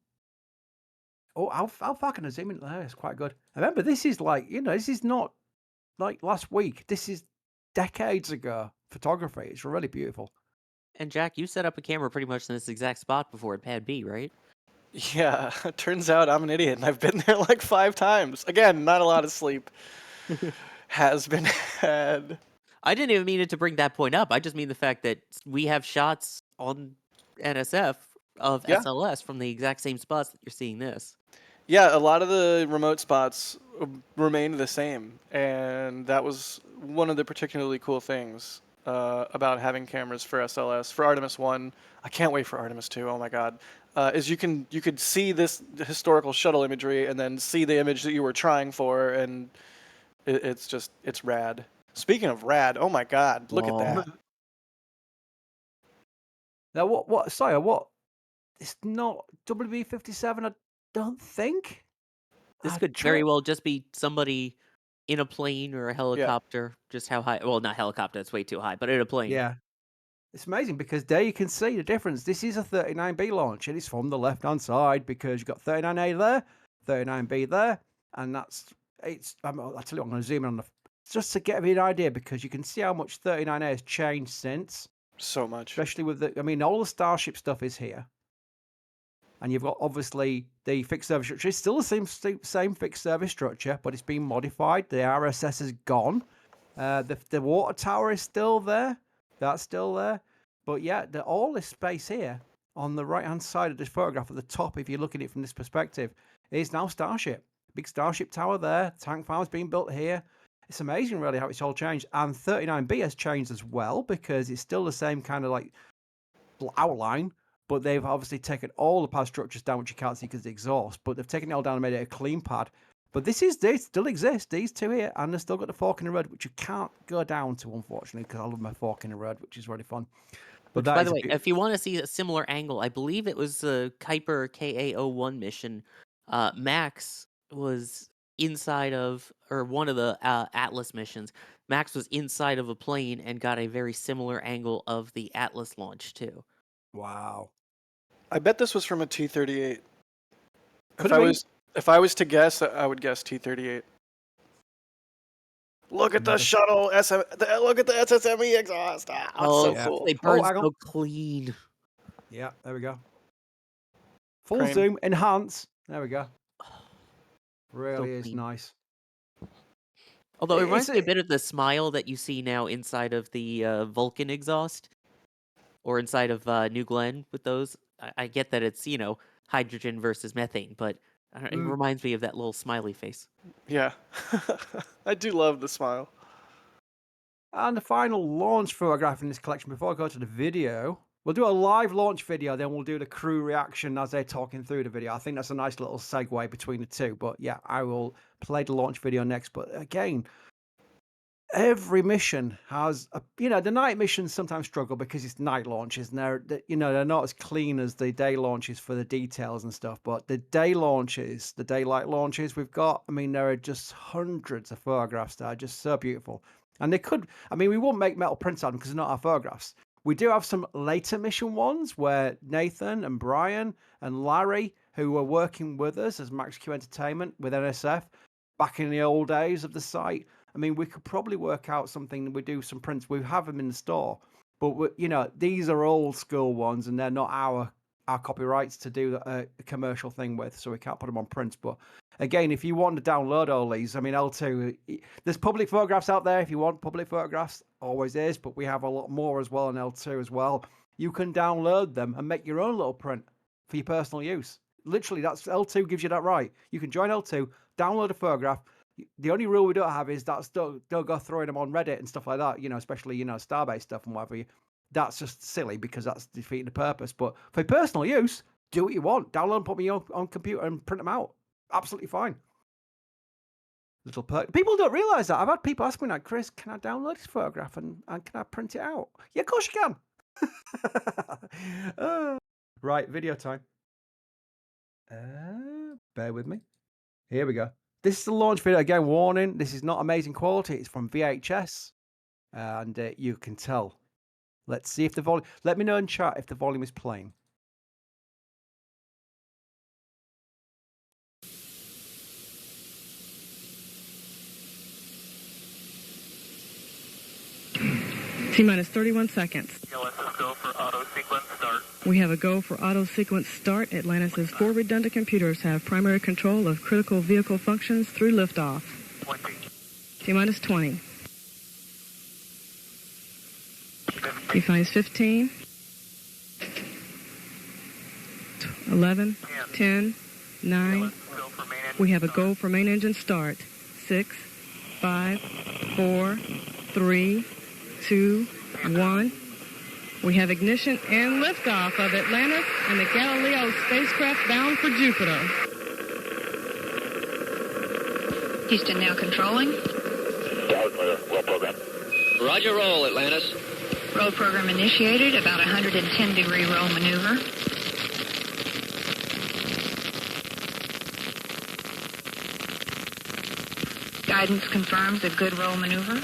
Oh, how far can I zoom in there? It's quite good. Remember, this is like, this is not like last week. This is decades ago photography. It's really beautiful. And Jack, you set up a camera pretty much in this exact spot before at Pad B, right? Yeah, it turns out I'm an idiot, and I've been there like 5 times. Again, not a lot of sleep has been had. I didn't even mean it to bring that point up. I just mean the fact that we have shots on NSF of SLS from the exact same spots that you're seeing this. Yeah, a lot of the remote spots remained the same, and that was one of the particularly cool things about having cameras for SLS. For Artemis 1, I can't wait for Artemis 2, oh my god, is you could see this historical shuttle imagery and then see the image that you were trying for, and it's rad. Speaking of rad, oh my god, look at that. Now, what? It's not WB-57, I don't think. This could very well just be somebody in a plane or a helicopter. Just how high? Well, not helicopter, that's way too high, but in a plane. Yeah. It's amazing because there you can see the difference. This is a 39B launch, and it's from the left-hand side because you've got 39A there, 39B there, and I'll tell you what, I'm going to zoom in on just to get an idea, because you can see how much 39A has changed since. So much. Especially with all the Starship stuff is here. And you've got, obviously, the fixed service structure. It's still the same fixed service structure, but it's been modified. The RSS is gone. The water tower is still there. That's still there. But yeah, all this space here on the right-hand side of this photograph at the top, if you're looking at it from this perspective, is now Starship. Big Starship tower there. Tank farm's being built here. It's amazing, really, how it's all changed. And 39B has changed as well, because it's still the same kind of like outline, but they've obviously taken all the pad structures down, which you can't see because of the exhaust, but they've taken it all down and made it a clean pad. But they still exist, these two here, and they've still got the fork in the road, which you can't go down to, unfortunately, because I love my fork in the road, which is really fun. But By the way, if you want to see a similar angle, I believe it was the Kuiper KA-01 mission. Max was inside of, or one of the Atlas missions. Max was inside of a plane and got a very similar angle of the Atlas launch too. Wow. I bet this was from a T-38. Could If I was to guess, I would guess T-38. Look at the shuttle look at the SSME exhaust. So cool. They burn so clean. Yeah, there we go. Full Crane. zoom, enhance. There we go. Really So is clean. nice. Although it reminds me a bit of the smile that you see now inside of the Vulcan exhaust, or inside of New Glenn with those. I get that it's, hydrogen versus methane, but it reminds me of that little smiley face. Yeah. I do love the smile. And the final launch photograph in this collection, before I go to the video, we'll do a live launch video, then we'll do the crew reaction as they're talking through the video. I think that's a nice little segue between the two. But yeah, I will play the launch video next. But again, every mission has, the night missions sometimes struggle because it's night launches, and they're not as clean as the day launches for the details and stuff. But the day launches, the daylight launches we've got, there are just hundreds of photographs that are just so beautiful. And we won't make metal prints out of them because they're not our photographs. We do have some later mission ones where Nathan and Brian and Larry, who were working with us as Max Q Entertainment with NSF back in the old days of the site, we could probably work out something. We do some prints. We have them in the store, but these are old school ones, and they're not our copyrights to do a commercial thing with, so we can't put them on prints. But again, if you want to download all these, L2, there's public photographs out there. If you want public photographs, always is, but we have a lot more as well on L2 as well. You can download them and make your own little print for your personal use. Literally, that's L2 gives you that right. You can join L2, download a photograph. The only rule we don't have is that don't go throwing them on Reddit and stuff like that, especially, Starbase stuff and whatever. That's just silly because that's defeating the purpose. But for personal use, do what you want. Download and put me on computer and print them out. Absolutely fine. Little perk. People don't realise that. I've had people ask me like, Chris, can I download this photograph and can I print it out? Yeah, of course you can. Right, video time. Bear with me. Here we go. This is the launch video. Again, warning, this is not amazing quality. It's from VHS. And you can tell. Let's see if the volume... Let me know in chat if the volume is playing. T-minus 31 seconds. Let's go for auto sequence start. We have a go for auto sequence start. Atlantis' 4 redundant computers have primary control of critical vehicle functions through liftoff. 20. T-minus 20. T-minus 15. 11. 10. 9. We have a go for main engine start. 6. 5. 4. 3. 2, 1. We have ignition and liftoff of Atlantis and the Galileo spacecraft bound for Jupiter. Houston now controlling. Roll program. Roger, roll, Atlantis. Roll program initiated, about 110-degree roll maneuver. Guidance confirms a good roll maneuver.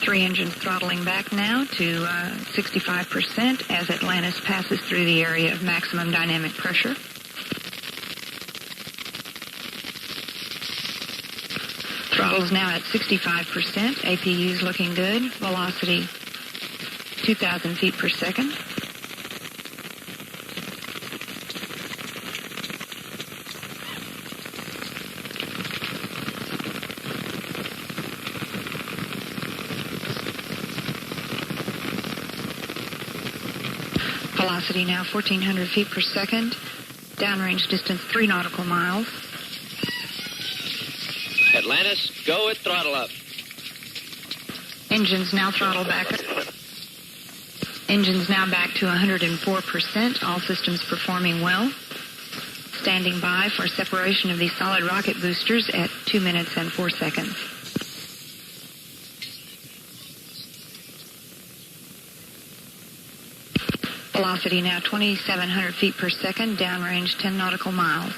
3 engines throttling back now to 65% as Atlantis passes through the area of maximum dynamic pressure. Throttle's now at 65%. APU's looking good. Velocity 2,000 feet per second. Velocity now 1,400 feet per second. Downrange distance 3 nautical miles. Atlantis, go with throttle up. Engines now throttle back. Engines now back to 104%. All systems performing well. Standing by for separation of these solid rocket boosters at 2 minutes and 4 seconds. Velocity now 2,700 feet per second. Downrange 10 nautical miles.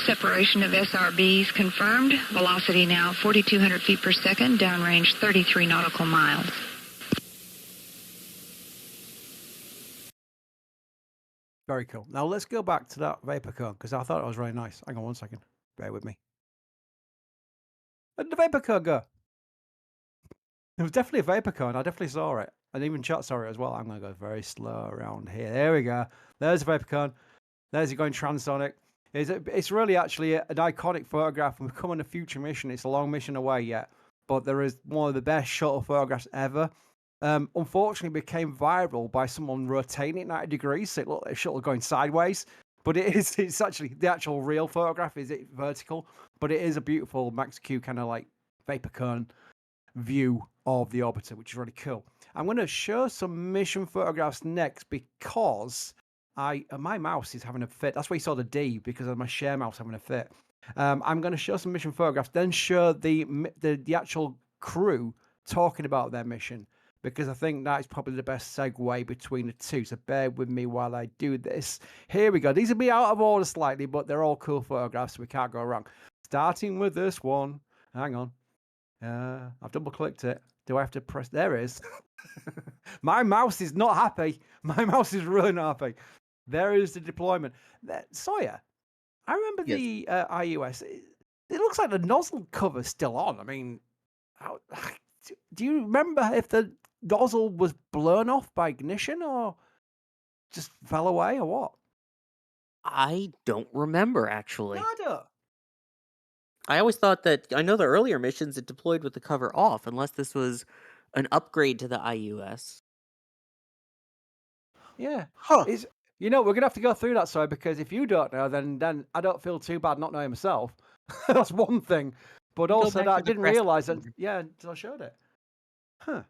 Separation of SRBs confirmed. Velocity now 4,200 feet per second. Downrange 33 nautical miles. Very cool. Now let's go back to that vapor cone because I thought it was really nice. Hang on 1 second. Bear with me. Where did the vapor cone go? It was definitely a vapor cone. I definitely saw it. And even chat saw it as well. I'm going to go very slow around here. There we go. There's a vapor cone. There's it going transonic. It's really actually an iconic photograph. We've come on a future mission. It's a long mission away yet. But there is one of the best shuttle photographs ever. Unfortunately, it became viral by someone rotating it 90 degrees. So it looked like a shuttle going sideways. But it's actually the actual real photograph. Is it vertical? But it is a beautiful Max Q kind of like vapor cone view of the orbiter, which is really cool. I'm going to show some mission photographs next because my mouse is having a fit. That's why you saw the D, because of my share mouse having a fit. I'm going to show some mission photographs, then show the actual crew talking about their mission, because I think that is probably the best segue between the two. So bear with me while I do this. Here we go. These will be out of order slightly, but they're all cool photographs, so we can't go wrong. Starting with this one. Hang on. I've double-clicked it. Do I have to press? There it is. My mouse is not happy. My mouse is really not happy. There is the deployment. Sawyer, I remember the IUS. It looks like the nozzle cover's still on. I mean, do you remember if the nozzle was blown off by ignition or just fell away or what? I don't remember, actually. Nada. I always thought that, I know the earlier missions it deployed with the cover off, unless this was an upgrade to the IUS. Yeah. Huh. We're going to have to go through that, sorry, because if you don't know, then I don't feel too bad not knowing myself. That's one thing. But also that I didn't realize that, until I showed it. Huh.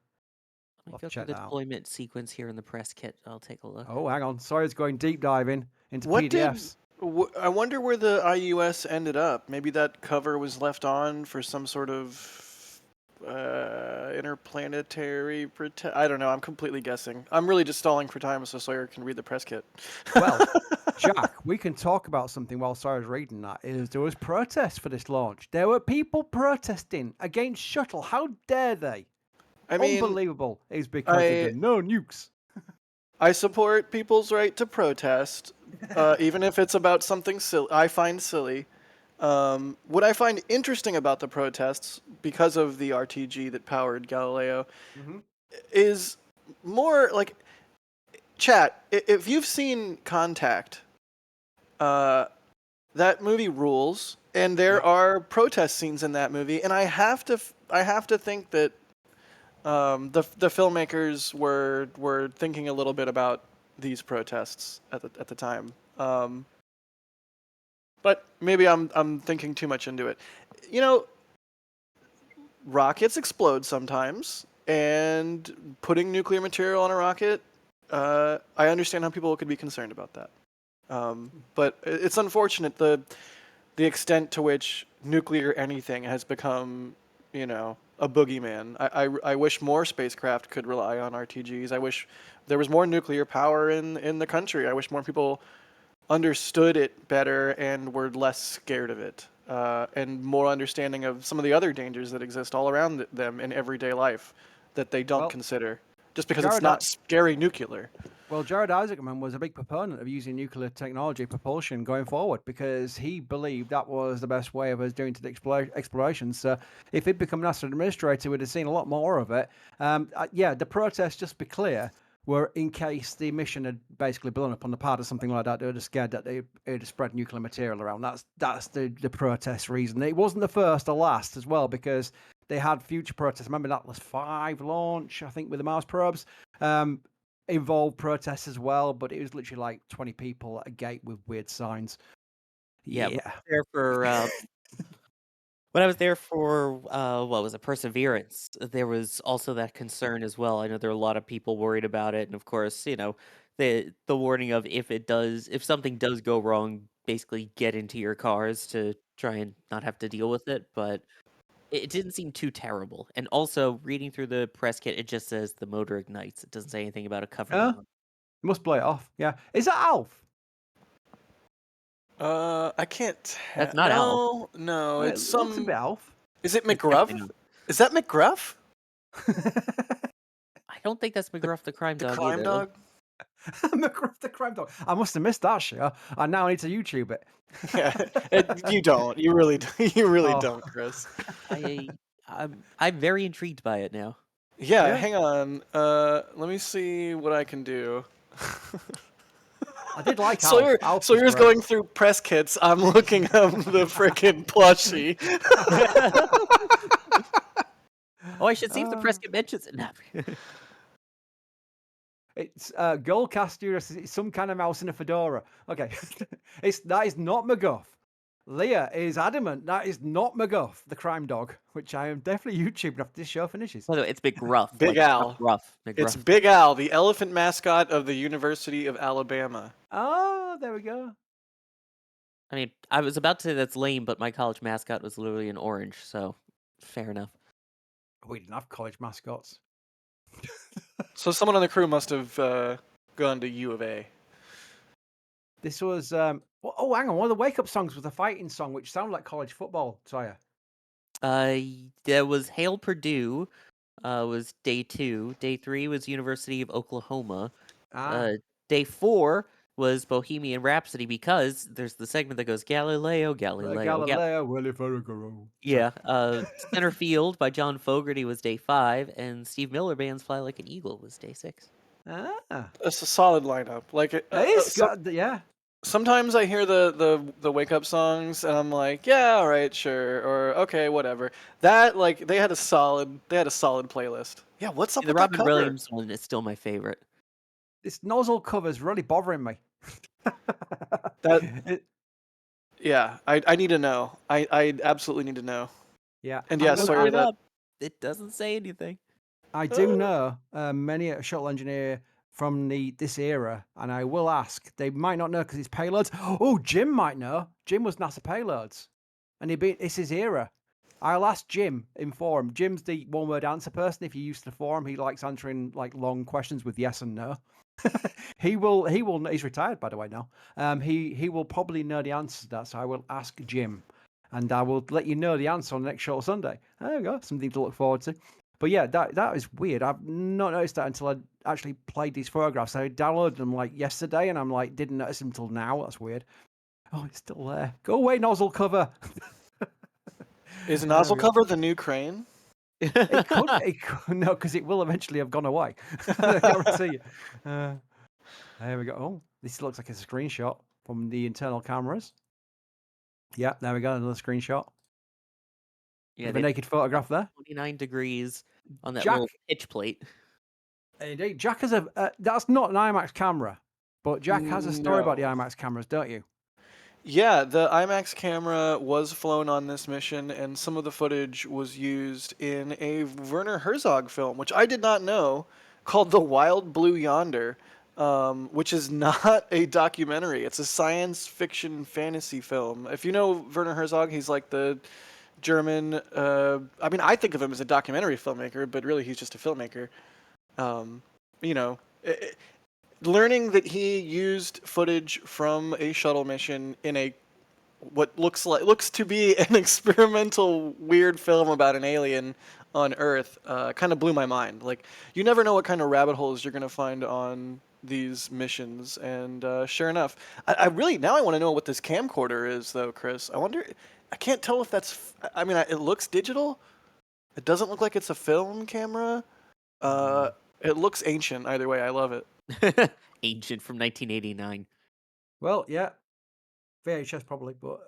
Let me go through the deployment sequence here in the press kit. I'll take a look. Oh, hang on. Sawyer's going deep diving into PDFs. I wonder where the IUS ended up. Maybe that cover was left on for some sort of interplanetary I don't know. I'm completely guessing. I'm really just stalling for time so Sawyer can read the press kit. Well, Jack, we can talk about something while Sawyer's reading that. There was protests for this launch. There were people protesting against Shuttle. How dare they? I mean, unbelievable. It's because of the no nukes. I support people's right to protest, even if it's about something I find silly. What I find interesting about the protests, because of the RTG that powered Galileo, is more like, chat, if you've seen Contact, that movie rules, and there are protest scenes in that movie, and I have to think that the filmmakers were thinking a little bit about these protests at the time. But maybe I'm thinking too much into it. You know, rockets explode sometimes, and putting nuclear material on a rocket I understand how people could be concerned about that. But it's unfortunate the extent to which nuclear anything has become, a boogeyman. I wish more spacecraft could rely on RTGs. I wish there was more nuclear power in the country. I wish more people understood it better and were less scared of it, and more understanding of some of the other dangers that exist all around them in everyday life that they don't consider, just because it's not scary nuclear. Well, Jared Isaacman was a big proponent of using nuclear technology propulsion going forward because he believed that was the best way of us doing to the exploration. So if he'd become NASA administrator, we'd have seen a lot more of it. The protests, just to be clear, were in case the mission had basically blown up on the pad or something like that. They were just scared that it would spread nuclear material around. That's the protest reason. It wasn't the first or last as well, because they had future protests. Remember that Atlas V launch, I think, with the Mars probes. Involved protests as well, but it was literally like 20 people at a gate with weird signs. Yeah. When I was there for what was it, Perseverance, there was also that concern as well. I know there are a lot of people worried about it, and of course, the warning of if something does go wrong, basically get into your cars to try and not have to deal with it. But it didn't seem too terrible. And also, reading through the press kit, it just says the motor ignites. It doesn't say anything about a cover. You must blow it off. Yeah, is that Alf? I can't. That's not Alf. No, Well, it's it looks a bit Alf. Is it McGruff? Is that McGruff? I don't think that's McGruff the crime The dog. crime either. dog. McGruff the crime dog. I must have missed that show. I now need to YouTube it. Yeah, you don't. You really don't, Chris. I'm very intrigued by it now. Yeah, hang on. Let me see what I can do. I did like Sawyer's going through press kits. I'm looking up the frickin' plushie. Oh, I should see if the press kit mentions it now. It's Goldcaster. It's some kind of mouse in a fedora. Okay, that is not McGuff. Leah is adamant that is not McGuff, the crime dog, which I am definitely YouTubing after this show finishes. By the way, it's Big Gruff. Big Al. Gruff. It's Big Al, the elephant mascot of the University of Alabama. Oh, there we go. I mean, I was about to say that's lame, but my college mascot was literally an orange, so fair enough. We didn't have college mascots. So someone on the crew must have gone to U of A. This was hang on, one of the wake up songs was a fighting song which sounded like college football, Sawyer. There was Hail Purdue, was day 2. Day 3 was University of Oklahoma. Day 4 was Bohemian Rhapsody, because there's the segment that goes Galileo. Willie Farragher. Yeah. Center Field by John Fogerty was day 5, and Steve Miller Band's Fly Like an Eagle was day 6. It's a solid lineup. Like it is. Yeah. Sometimes I hear the wake up songs and I'm like, yeah, all right, sure, or okay, whatever. That they had a solid playlist. Yeah, what's up The with Robin that cover? Williams one is still my favorite. This nozzle cover's really bothering me. Yeah, I need to know. I absolutely need to know. Yeah. And yeah, sorry that it doesn't say anything. I do know many a shuttle engineer from this era, and I will ask. They might not know because it's Payloads. Oh, Jim might know. Jim was NASA Payloads, and it's his era. I'll ask Jim in forum. Jim's the one-word answer person. If you use the forum, he likes answering long questions with yes and no. He will. He's retired, by the way, now. He will probably know the answer to that. So I will ask Jim, and I will let you know the answer on the next Shuttle Sunday. There we go. Something to look forward to. But yeah, that is weird. I've not noticed that until I actually played these photographs. I downloaded them yesterday, and I'm didn't notice them until now. That's weird. Oh, it's still there. Go away, nozzle cover. Is nozzle cover the new crane? It could, no, because it will eventually have gone away. I guarantee you. There we go. Oh, this looks like a screenshot from the internal cameras. Yeah, there we go. Another screenshot. Yeah, a naked photograph there. 29 degrees on that Jack, little pitch plate. Indeed, Jack has that's not an IMAX camera, but Jack has a story about the IMAX cameras, don't you? Yeah, the IMAX camera was flown on this mission, and some of the footage was used in a Werner Herzog film, which I did not know, called The Wild Blue Yonder, which is not a documentary. It's a science fiction fantasy film. If you know Werner Herzog, he's like the German. I mean, I think of him as a documentary filmmaker, but really he's just a filmmaker. You know, learning that he used footage from a shuttle mission in a what looks to be an experimental weird film about an alien on Earth kind of blew my mind. Like, you never know what kind of rabbit holes you're gonna find on these missions, and sure enough, I really now I want to know what this camcorder is, though, Chris. I wonder. I can't tell if that's. I mean, it looks digital. It doesn't look like it's a film camera. It looks ancient. Either way, I love it. Ancient from 1989. Well, yeah. VHS probably, but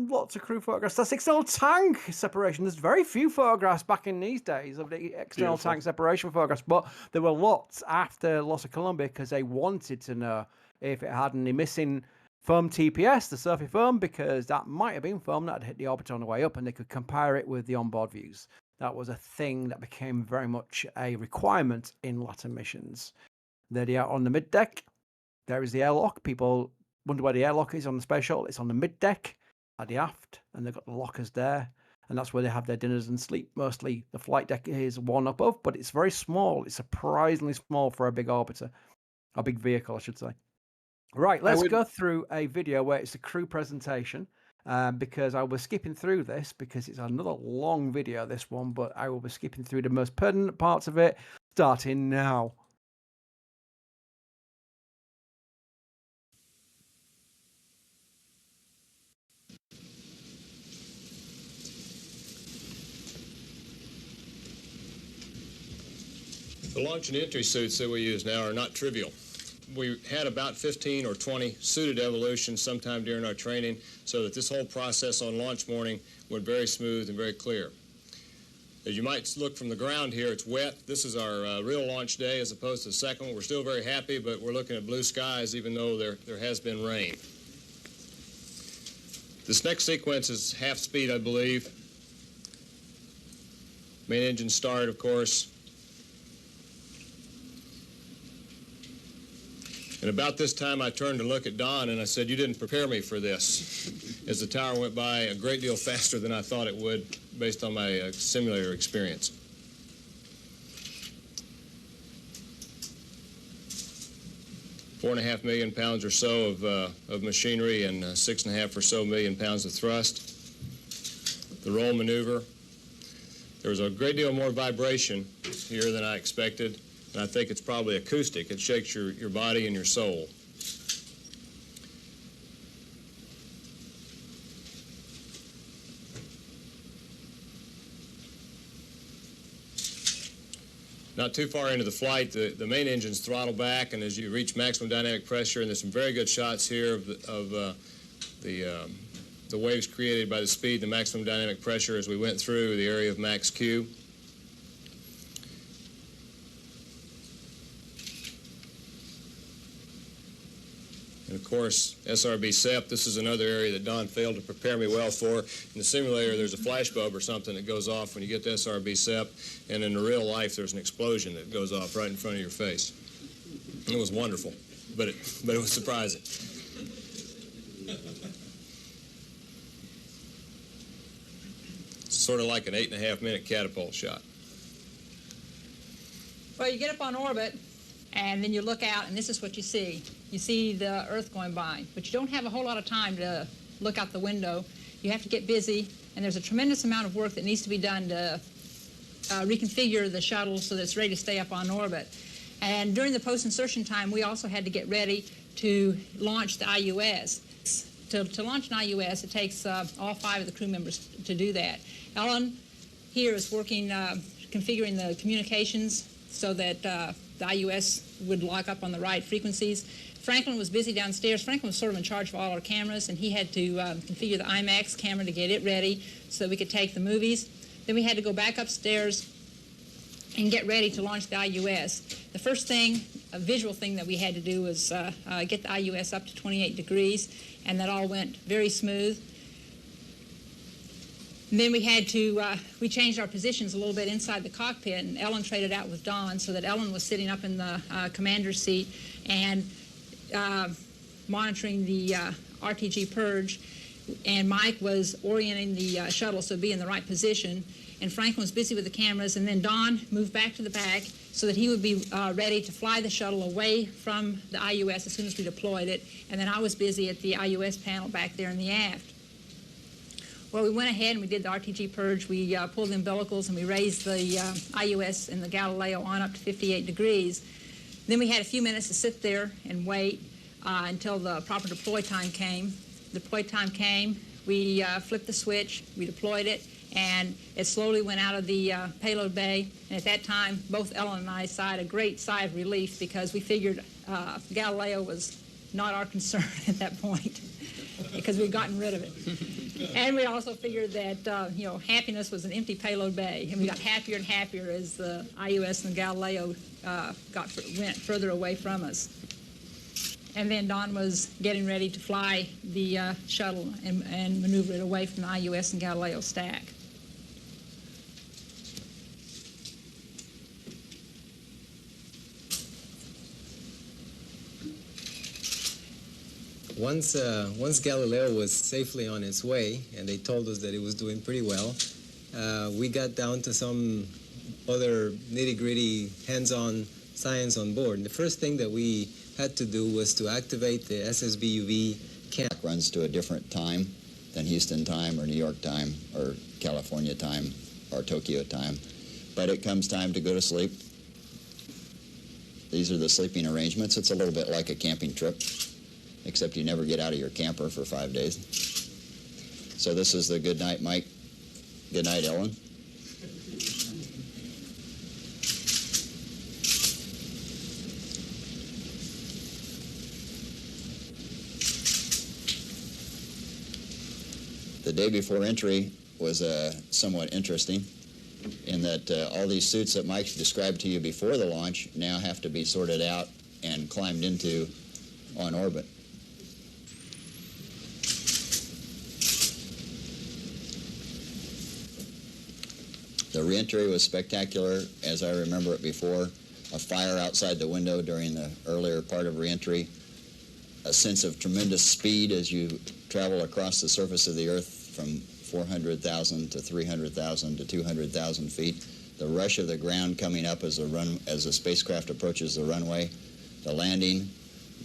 lots of crew photographs. That's external tank separation. There's very few photographs back in these days of the external tank separation photographs, but there were lots after loss of Columbia because they wanted to know if it had any missing foam TPS, the surface foam, because that might have been foam that had hit the orbiter on the way up, and they could compare it with the onboard views. That was a thing that became very much a requirement in latter missions. There they are on the mid deck. There is the airlock. People wonder where the airlock is on the space shuttle. It's on the mid deck at the aft, and they've got the lockers there, and that's where they have their dinners and sleep. Mostly the flight deck is one above, but it's very small. It's surprisingly small for a big orbiter, a big vehicle, I should say. Right, let's go through a video where it's a crew presentation, because I was skipping through this because it's another long video, this one, but I will be skipping through the most pertinent parts of it, starting now. The launch and entry suits that we use now are not trivial. We had about 15 or 20 suited evolutions sometime during our training so that this whole process on launch morning went very smooth and very clear. As you might look from the ground here, it's wet. This is our real launch day as opposed to the second one. We're still very happy, but we're looking at blue skies even though there has been rain. This next sequence is half speed, I believe. Main engine start, of course. And about this time, I turned to look at Don, and I said, "You didn't prepare me for this," as the tower went by a great deal faster than I thought it would, based on my simulator experience. $4.5 million pounds or so of machinery and 6.5 or so million pounds of thrust. The roll maneuver. There was a great deal more vibration here than I expected. And I think it's probably acoustic. It shakes your body and your soul. Not too far into the flight, the main engine's throttle back, and as you reach maximum dynamic pressure, and there's some very good shots here of the waves created by the speed and the maximum dynamic pressure as we went through the area of max Q. And of course, SRB SEP, this is another area that Don failed to prepare me well for. In the simulator, there's a flash bulb or something that goes off when you get to SRB SEP, and in the real life, there's an explosion that goes off right in front of your face. And it was wonderful, but it was surprising. It's sort of like an 8.5-minute catapult shot. Well, you get up on orbit, and then you look out, and this is what you see. You see the Earth going by, but you don't have a whole lot of time to look out the window. You have to get busy, and there's a tremendous amount of work that needs to be done to reconfigure the shuttle so that it's ready to stay up on orbit. And during the post-insertion time, we also had to get ready to launch the IUS. To launch an IUS, it takes all 5 of the crew members to do that. Ellen here is working, configuring the communications so that the IUS would lock up on the right frequencies. Franklin was busy downstairs. Franklin was sort of in charge of all our cameras, and he had to configure the IMAX camera to get it ready so that we could take the movies. Then we had to go back upstairs and get ready to launch the IUS. The first thing, a visual thing that we had to do was get the IUS up to 28 degrees, and that all went very smooth. And then we had to, we changed our positions a little bit inside the cockpit, and Ellen traded out with Don so that Ellen was sitting up in the commander's seat and monitoring the RTG purge, and Mike was orienting the shuttle so be in the right position, and Franklin was busy with the cameras, and then Don moved back to the back so that he would be ready to fly the shuttle away from the IUS as soon as we deployed it, and then I was busy at the IUS panel back there in the aft. Well, we went ahead and we did the RTG purge. We pulled the umbilicals and we raised the IUS and the Galileo on up to 58 degrees. Then we had a few minutes to sit there and wait until the proper deploy time came. The deploy time came, we flipped the switch, we deployed it, and it slowly went out of the payload bay. And at that time, both Ellen and I sighed a great sigh of relief because we figured Galileo was not our concern at that point because we'd gotten rid of it. And we also figured that, you know, happiness was an empty payload bay, and we got happier and happier as the IUS and the Galileo went further away from us. And then Don was getting ready to fly the shuttle and maneuver it away from the IUS and Galileo stack. Once Galileo was safely on its way, and they told us that it was doing pretty well, we got down to some other nitty-gritty hands-on science on board. And the first thing that we had to do was to activate the SSBUV camp. Runs to a different time than Houston time or New York time or California time or Tokyo time. But it comes time to go to sleep. These are the sleeping arrangements. It's a little bit like a camping trip, except you never get out of your camper for 5 days. So this is the good night, Mike. Good night, Ellen. The day before entry was somewhat interesting in that all these suits that Mike described to you before the launch now have to be sorted out and climbed into on orbit. The reentry was spectacular, as I remember it before. A fire outside the window during the earlier part of reentry, a sense of tremendous speed as you travel across the surface of the Earth from 400,000 to 300,000 to 200,000 feet. The rush of the ground coming up as the spacecraft approaches the runway. The landing,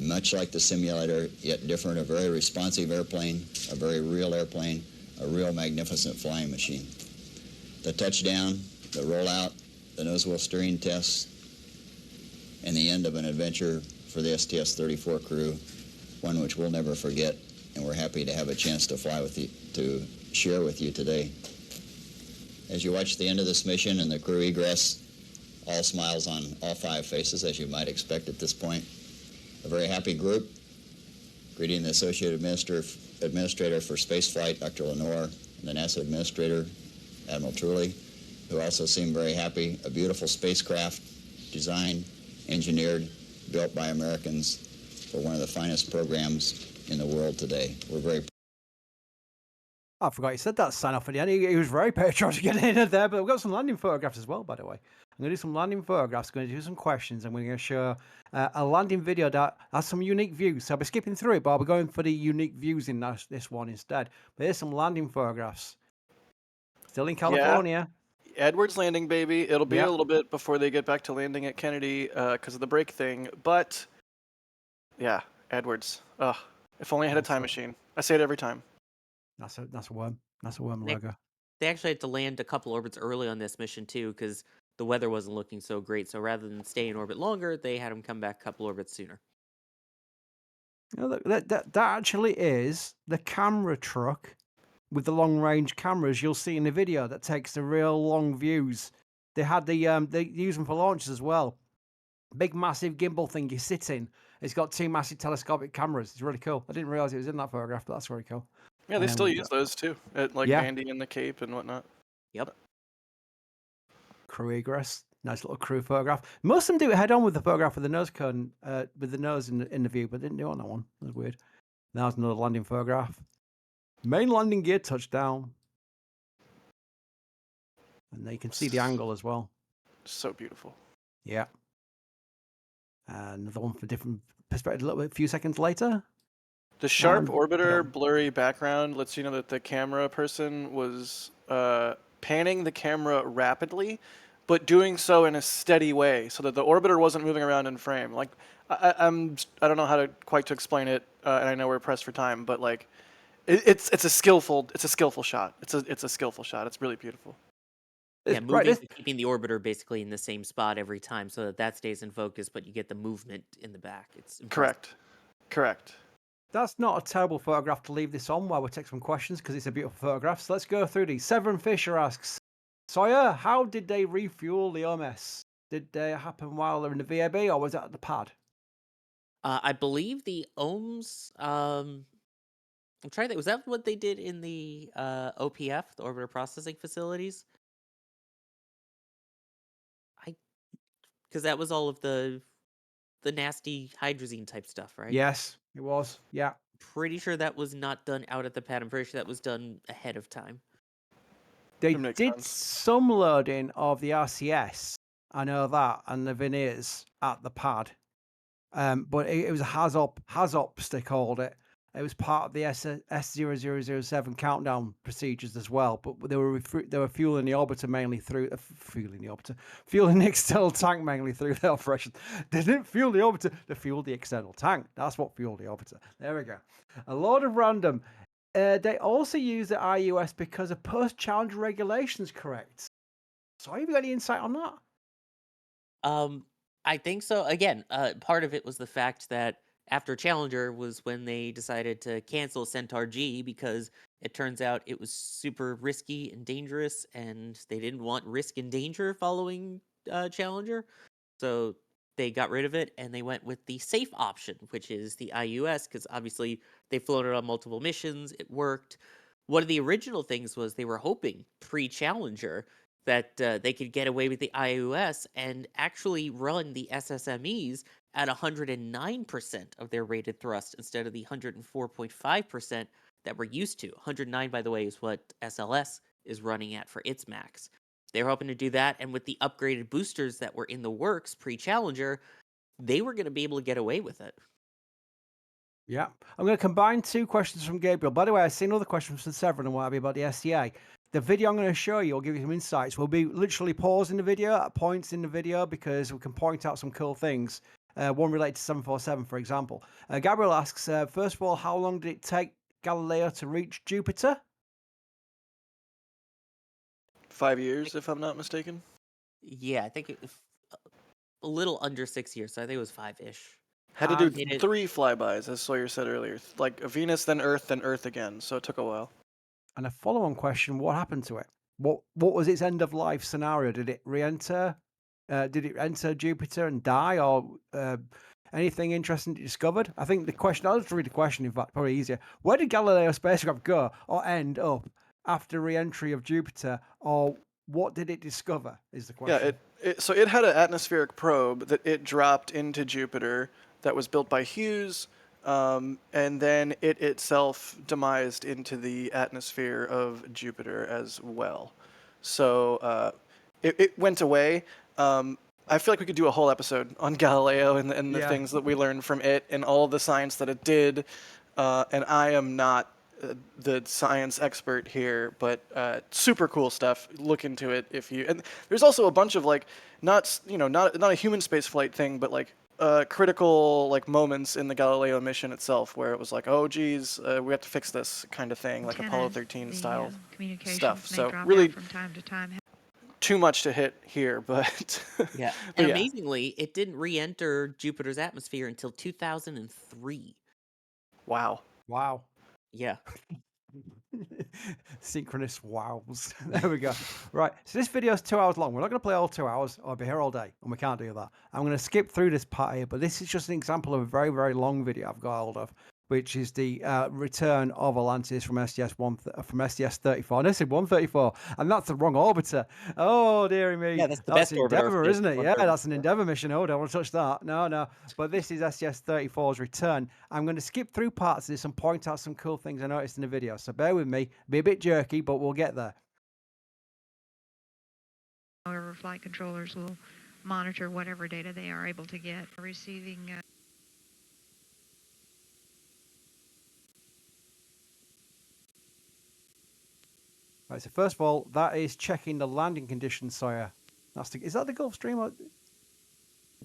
much like the simulator, yet different, a very responsive airplane, a very real airplane, a real magnificent flying machine. The touchdown, the rollout, the nose wheel steering tests, and the end of an adventure for the STS-34 crew, one which we'll never forget, and we're happy to have a chance to fly with you, to share with you today. As you watch the end of this mission and the crew egress, all smiles on all 5 faces, as you might expect at this point. A very happy group, greeting the Associate Administrator for Spaceflight, Dr. Lenore, and the NASA Administrator, Admiral Truly, who also seemed very happy. A beautiful spacecraft, designed, engineered, built by Americans for one of the finest programs in the world today. We're very I forgot he said that sign off at the end. He was very patriotic getting in there, but we've got some landing photographs as well, by the way. I'm going to do some landing photographs, going to do some questions, and we're going to show a landing video that has some unique views. So I'll be skipping through it, but I'll be going for the unique views in this one instead. But here's some landing photographs. Still in California. Yeah. Edwards landing, baby. It'll be a little bit before they get back to landing at Kennedy because of the break thing. But, yeah, Edwards. Ugh. If only I had a time machine. I say it every time. That's a worm. That's a worm logo. They actually had to land a couple orbits early on this mission, too, because the weather wasn't looking so great. So rather than stay in orbit longer, they had them come back a couple orbits sooner. You know, that actually is the camera truck with the long-range cameras you'll see in the video that takes the real long views. They had they use them for launches as well. Big, massive gimbal thing you sit in. It's got 2 massive telescopic cameras. It's really cool. I didn't realize it was in that photograph, but that's very cool. Yeah, they still use those too, at Bandy and the Cape and whatnot. Yep. Crew egress. Nice little crew photograph. Most of them do it head on with the photograph with the nose cone, with the nose in the view, but didn't do it on that one. That was weird. Now there's another landing photograph. Main landing gear touchdown. And you can see the angle as well. So beautiful. Yeah. Another one for different perspective. A few seconds later. The sharp And- orbiter blurry background lets you know that the camera person was panning the camera rapidly, but doing so in a steady way, so that the orbiter wasn't moving around in frame. Like I don't know how to quite to explain it, and I know we're pressed for time, but like it's a skillful shot. It's a skillful shot. It's really beautiful. Yeah, moving and keeping the orbiter basically in the same spot every time, so that stays in focus, but you get the movement in the back. It's impressive. Correct. That's not a terrible photograph to leave this on while we take some questions, because it's a beautiful photograph. So let's go through these. Severin Fisher asks, Sawyer, how did they refuel the OMS? Did they happen while they're in the VAB, or was it at the pad? I believe the OMS. I'm trying to think. Was that what they did in the OPF, the Orbiter Processing Facilities? Because that was all of the nasty hydrazine type stuff, right? Yes, it was. Yeah. Pretty sure that was not done out at the pad. I'm pretty sure that was done ahead of time. They did some loading of the RCS. I know that, and the veneers at the pad. But it was a HAZOPS, they called it. It was part of the S0007 countdown procedures as well. But they were fueling the orbiter mainly through fueling the external tank mainly through the operation. They didn't fuel the orbiter; they fueled the external tank. That's what fueled the orbiter. There we go. A load of random. They also use the IUS because of post-Challenger regulations. Correct. So, have you got any insight on that? I think so. Again, part of it was the fact that after Challenger was when they decided to cancel Centaur G because it turns out it was super risky and dangerous, and they didn't want risk and danger following Challenger. So they got rid of it and they went with the safe option, which is the IUS, because obviously they floated on multiple missions. It worked. One of the original things was they were hoping pre-Challenger that they could get away with the IUS and actually run the SSMEs at 109% of their rated thrust instead of the 104.5% that we're used to. 109, by the way, is what SLS is running at for its max. They were hoping to do that, and with the upgraded boosters that were in the works pre-Challenger, they were going to be able to get away with it. Yeah. I'm going to combine two questions from Gabriel. By the way, I've seen other questions from Severin and what have you about the SCA. The video I'm going to show you will give you some insights. We'll be literally pausing the video at points in the video because we can point out some cool things. One related to 747, for example. Gabriel asks, first of all, how long did it take Galileo to reach Jupiter? 5 years, if I'm not mistaken. Yeah, I think it was a little under 6 years, so I think it was 5-ish. Had to do 3 flybys, as Sawyer said earlier. Like Venus, then Earth again. So it took a while. And a follow-on question, what happened to it? What was its end-of-life scenario? Did it re-enter? Did it enter Jupiter and die, or anything interesting it discovered? I think the question, I'll just read the question, in fact, probably easier. Where did Galileo spacecraft go or end up after re-entry of Jupiter, or what did it discover, is the question. Yeah, so it had an atmospheric probe that it dropped into Jupiter that was built by Hughes, and then it itself demised into the atmosphere of Jupiter as well. So it went away. I feel like we could do a whole episode on Galileo and the things that we learned from it and all the science that it did. And I am not the science expert here, but super cool stuff. Look into it if you. And there's also a bunch of like not a human space flight thing, but like critical like moments in the Galileo mission itself where it was like, oh geez, we have to fix this kind of thing, like Apollo 13 style stuff. So really from time to time. Too much to hit here, but yeah. And amazingly, it didn't re-enter Jupiter's atmosphere until 2003. Wow. Yeah. Synchronous wows. There we go. Right. So this video is 2 hours long. We're not going to play all 2 hours. I'll be here all day, and we can't do that. I'm going to skip through this part here, but this is just an example of a very, very long video I've got hold of, which is the return of Atlantis from STS-34. I said 134, and that's the wrong orbiter. Oh, dearie me. Yeah, that's the best orbiter. Endeavour, isn't it? Yeah, that's an Endeavour mission. Oh, don't want to touch that. No. But this is STS-34's return. I'm going to skip through parts of this and point out some cool things I noticed in the video. So bear with me. Be a bit jerky, but we'll get there. flight controllers will monitor whatever data they are able to get. Receiving Right, so first of all, that is checking the landing conditions, Sawyer. Is that the Gulf Stream?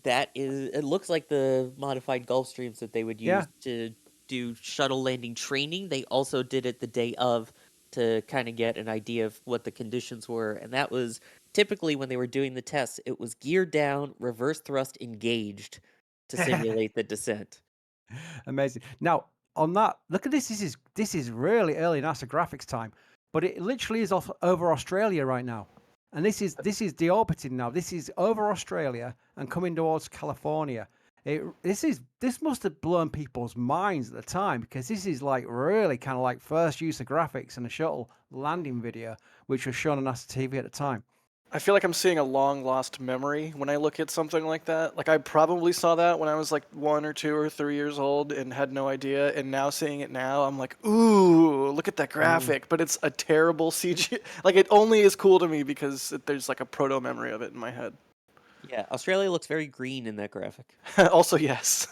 That is, it looks like the modified Gulf Streams that they would use Yeah. to do shuttle landing training. They also did it the day of to kind of get an idea of what the conditions were. And that was typically when they were doing the tests, it was geared down, reverse thrust engaged to simulate the descent. Amazing. Now, on that, look at this. This is really early NASA graphics time, but it literally is off over Australia right now. And this is deorbiting now. This is over Australia and coming towards California. This must have blown people's minds at the time, because this is like really kind of like first use of graphics in a shuttle landing video, which was shown on NASA TV at the time. I feel like I'm seeing a long lost memory when I look at something like that. Like, I probably saw that when I was like 1 or 2 or 3 years old and had no idea. And now seeing it now, I'm like, ooh, look at that graphic. But it's a terrible CG. Like, it only is cool to me because there's like a proto memory of it in my head. Yeah, Australia looks very green in that graphic. Also, yes.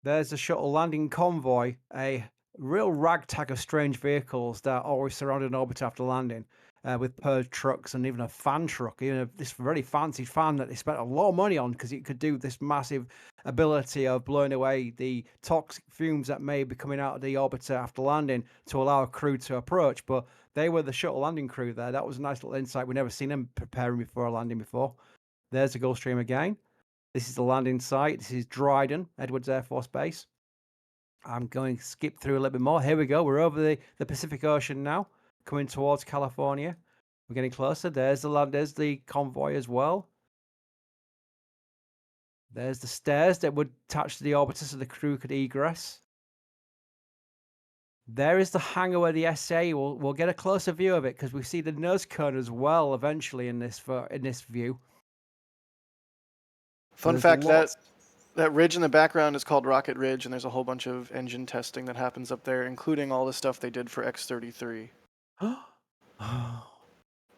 There's a shuttle landing convoy, a real ragtag of strange vehicles that always surround an orbit after landing, with purge trucks and even a fan truck, even this very fancy fan that they spent a lot of money on because it could do this massive ability of blowing away the toxic fumes that may be coming out of the orbiter after landing to allow a crew to approach. But they were the shuttle landing crew there. That was a nice little insight. We've never seen them preparing before a landing before. There's the Gulfstream again. This is the landing site. This is Dryden, Edwards Air Force Base. I'm going to skip through a little bit more. Here we go. We're over the Pacific Ocean now, coming towards California. We're getting closer. There's the convoy as well. There's the stairs that would attach to the orbiter so the crew could egress. There is the hangar where the SA we'll get a closer view of it, because we see the nose cone as well eventually in this view. Fun fact, that ridge in the background is called Rocket Ridge, and there's a whole bunch of engine testing that happens up there, including all the stuff they did for X-33.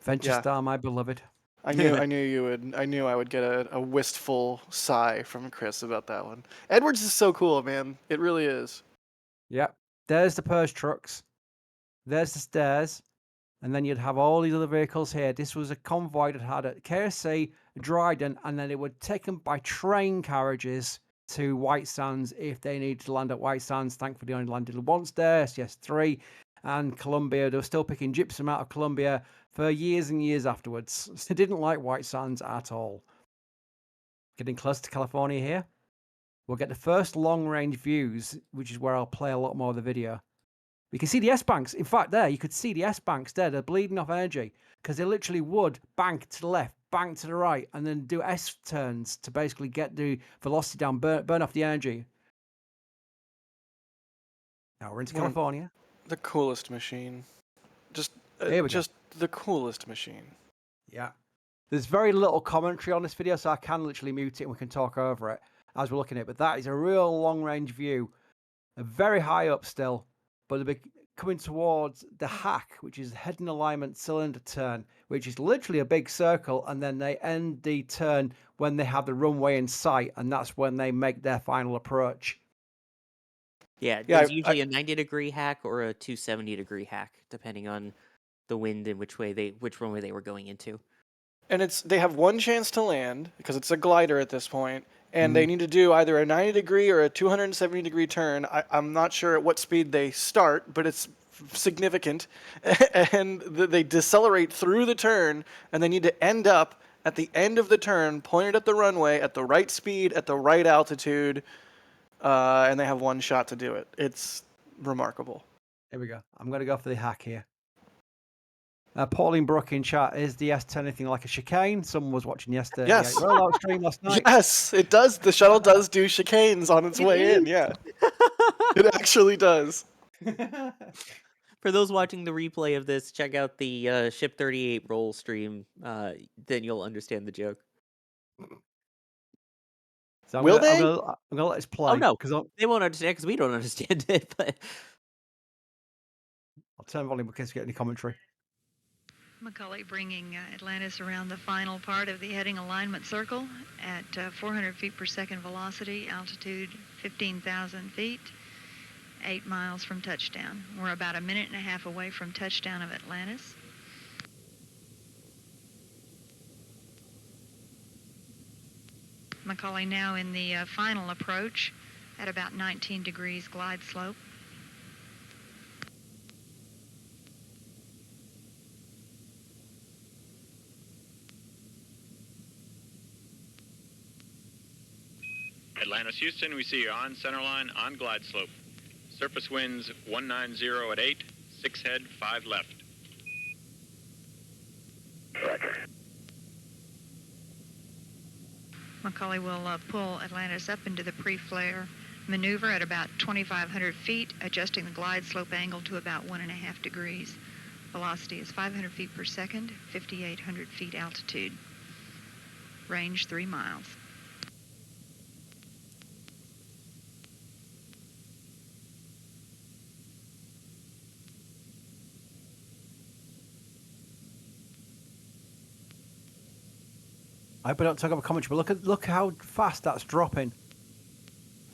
Venture Star, my beloved. I knew I would get a wistful sigh from Chris about that one. Edwards is so cool, man. It really is. Yep. There's the purge trucks. There's the stairs. And then you'd have all these other vehicles here. This was a convoy that had a KSC, Dryden, and then it would take them by train carriages to White Sands if they needed to land at White Sands. Thankfully, they only landed once there, STS-3, and Columbia. They were still picking gypsum out of Columbia for years and years afterwards. They didn't like White Sands at all. Getting close to California here. We'll get the first long-range views, which is where I'll play a lot more of the video. We can see the S-banks. In fact, there, you could see the S-banks there. They're bleeding off energy because they literally would bank to the left, bank to the right, and then do S-turns to basically get the velocity down, burn off the energy. Now we're into California. The coolest machine. Just the coolest machine. Yeah. There's very little commentary on this video, so I can literally mute it and we can talk over it as we're looking at it. But that is a real long-range view. Very high up still. But they're coming towards the hack, which is head in alignment cylinder turn, which is literally a big circle, and then they end the turn when they have the runway in sight, and that's when they make their final approach. Yeah, there's usually a 90-degree hack or a 270-degree hack, depending on the wind and which runway they were going into. And they have one chance to land because it's a glider at this point, and they need to do either a 90-degree or a 270-degree turn. I'm not sure at what speed they start, but it's significant. And they decelerate through the turn, and they need to end up at the end of the turn, pointed at the runway, at the right speed, at the right altitude, and they have one shot to do it. It's remarkable. Here we go. I'm going to go for the hack here. Pauline Brook in chat, is the S10 anything like a chicane? Someone was watching yesterday. Yes. Rollout stream last night. Yes, it does. The shuttle does do chicanes on its way in. Yeah, it actually does. For those watching the replay of this, check out the Ship 38 roll stream. Then you'll understand the joke. So I'm Will gonna, they? I'm gonna let this play. Oh no, because they won't understand because we don't understand it. But I'll turn volume in case we get any commentary. Macaulay bringing Atlantis around the final part of the heading alignment circle at 400 feet per second velocity, altitude 15,000 feet, 8 miles from touchdown. We're about a minute and a half away from touchdown of Atlantis. Macaulay now in the final approach at about 19 degrees glide slope. Atlantis, Houston, we see you on centerline, on glide slope. Surface winds 190 at 8, 6 head, 5 left. Macaulay will pull Atlantis up into the pre-flare maneuver at about 2,500 feet, adjusting the glide slope angle to about 1.5 degrees. Velocity is 500 feet per second, 5,800 feet altitude. Range 3 miles. I hope I don't talk about commentary, but look how fast that's dropping.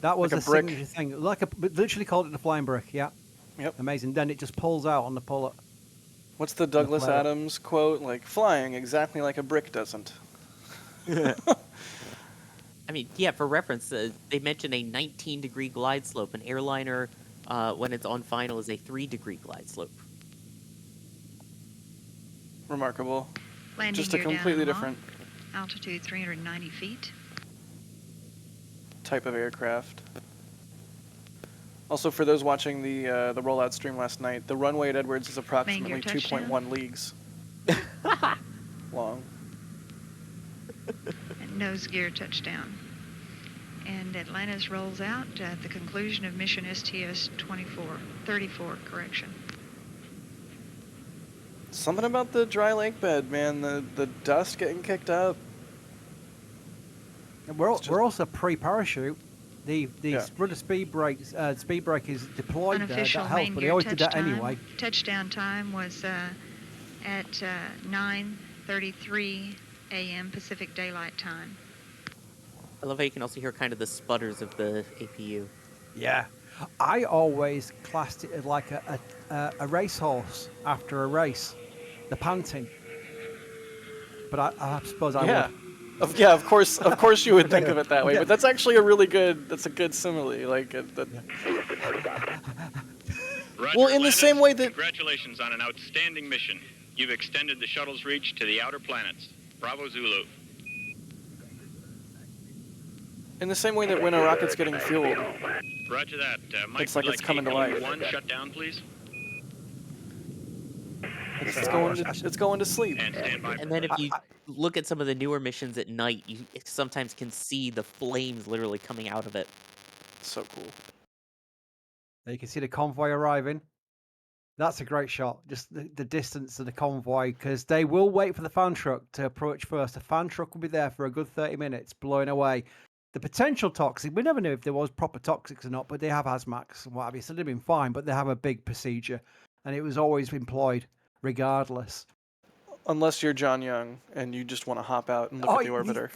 That was Like a a brick. signature thing. Literally called it the flying brick, yeah. Yep. Amazing. Then it just pulls out on the pull-up. What's the Douglas flare. Adams quote? Like, flying exactly like a brick doesn't. I mean, yeah, for reference, they mentioned a 19-degree glide slope. An airliner, when it's on final, is a 3-degree glide slope. Remarkable. Landing Just a gear down completely and different lock. Altitude 390 feet. type of aircraft. Also, for those watching the rollout stream last night, the runway at Edwards is approximately 2.1 leagues long. And nose gear touchdown. And Atlantis rolls out at the conclusion of mission STS-34, correction. Something about the dry lake bed, man. The dust getting kicked up. And we're also pre-parachute. The rudder speed brake is deployed there. That Unofficial helps, main but they gear always did that touchdown. anyway. Touchdown time was at 9:33 a.m. Pacific Daylight Time. I love how you can also hear kind of the sputters of the APU. Yeah. I always classed it as like a racehorse after a race. The panting. But I suppose I would. Yeah, of course you would think of it that way, but that's actually a good simile. Like, well, in the same way that... Congratulations on an outstanding mission. You've extended the shuttle's reach to the outer planets. Bravo Zulu. In the same way that when a rocket's getting fueled, Roger that. Mike, it's like it's coming to life. One shut down, please. It's going to sleep. And stand by. And then if you look at some of the newer missions at night, you sometimes can see the flames literally coming out of it. So cool. There you can see the convoy arriving. That's a great shot. Just the distance of the convoy, because they will wait for the fan truck to approach first. The fan truck will be there for a good 30 minutes, blowing away the potential toxic. We never knew if there was proper toxics or not, but they have hazmats and what have you. So they've been fine, but they have a big procedure, and it was always employed regardless. Unless you're John Young and you just want to hop out and look at the orbiter.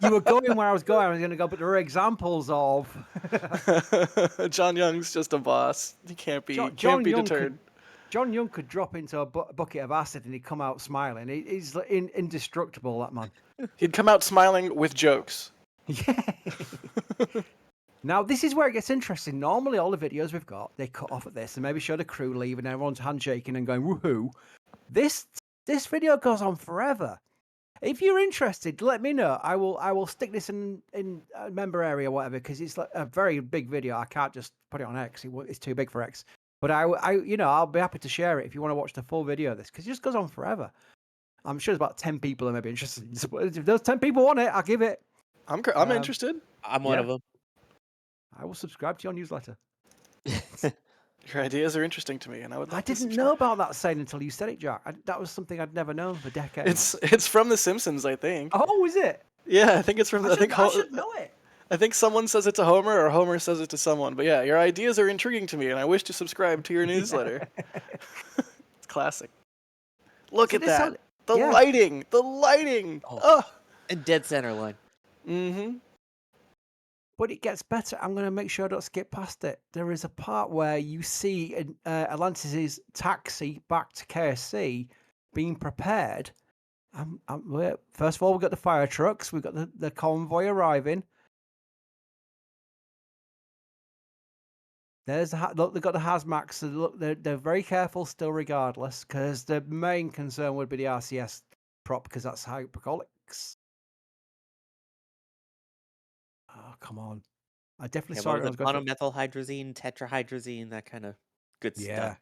You were going where I was going. I was going to go, but there are examples of John Young's just a boss. He can't be deterred. John Young could drop into a bucket of acid and he'd come out smiling. He's indestructible, that man. He'd come out smiling with jokes. Yeah. Now, this is where it gets interesting. Normally, all the videos we've got, they cut off at this and maybe show the crew leaving, everyone's handshaking and going, woohoo. This video goes on forever. If you're interested, let me know. I will stick this in a member area or whatever, because it's like a very big video. I can't just put it on X. It's too big for X. But I'll be happy to share it if you want to watch the full video of this, because it just goes on forever. I'm sure there's about 10 people who may be interested. If those 10 people want it, I'll give it. I'm interested. I'm one of them. I will subscribe to your newsletter. Your ideas are interesting to me, and I would. Like I didn't know about that saying until you said it, Jack. That was something I'd never known for decades. It's from The Simpsons, I think. Oh, is it? Yeah, I think it's from. I should know it. I think someone says it to Homer, or Homer says it to someone. But yeah, your ideas are intriguing to me, and I wish to subscribe to your newsletter. It's classic. Look See, at this that. how- The yeah. lighting. The lighting. Oh. And dead center line. Mm-hmm. But it gets better. I'm going to make sure I don't skip past it. There is a part where you see Atlantis' taxi back to KSC being prepared. First of all, we've got the fire trucks. We've got the convoy arriving. Look, they've got the hazmats. So look, they're very careful still, regardless, because the main concern would be the RCS prop, because that's hypercolics. Oh, come on! I definitely saw it. Monomethylhydrazine, tetrahydrazine, that kind of good stuff.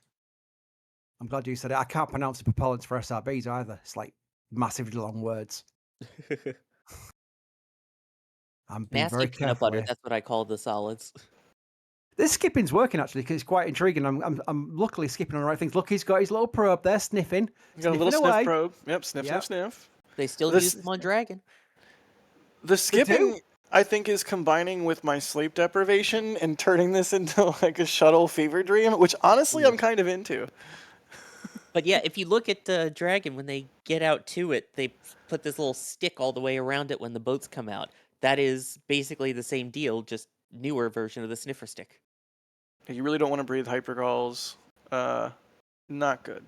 I'm glad you said it. I can't pronounce the propellants for SRBs either. It's like massively long words. I'm being very Nasty peanut careful butter. here. That's what I call the solids. This skipping's working actually, because it's quite intriguing. I'm luckily skipping on the right things. Look, he's got his little probe there, sniffing. He's got a little sniff probe. Yep, sniff, sniff. They still use them on Dragon. The skipping, I think, is combining with my sleep deprivation and turning this into like a shuttle fever dream, which honestly I'm kind of into. But yeah, if you look at the Dragon, when they get out to it, they put this little stick all the way around it when the boats come out. That is basically the same deal, just newer version of the sniffer stick. You really don't want to breathe hypergalls. Not good.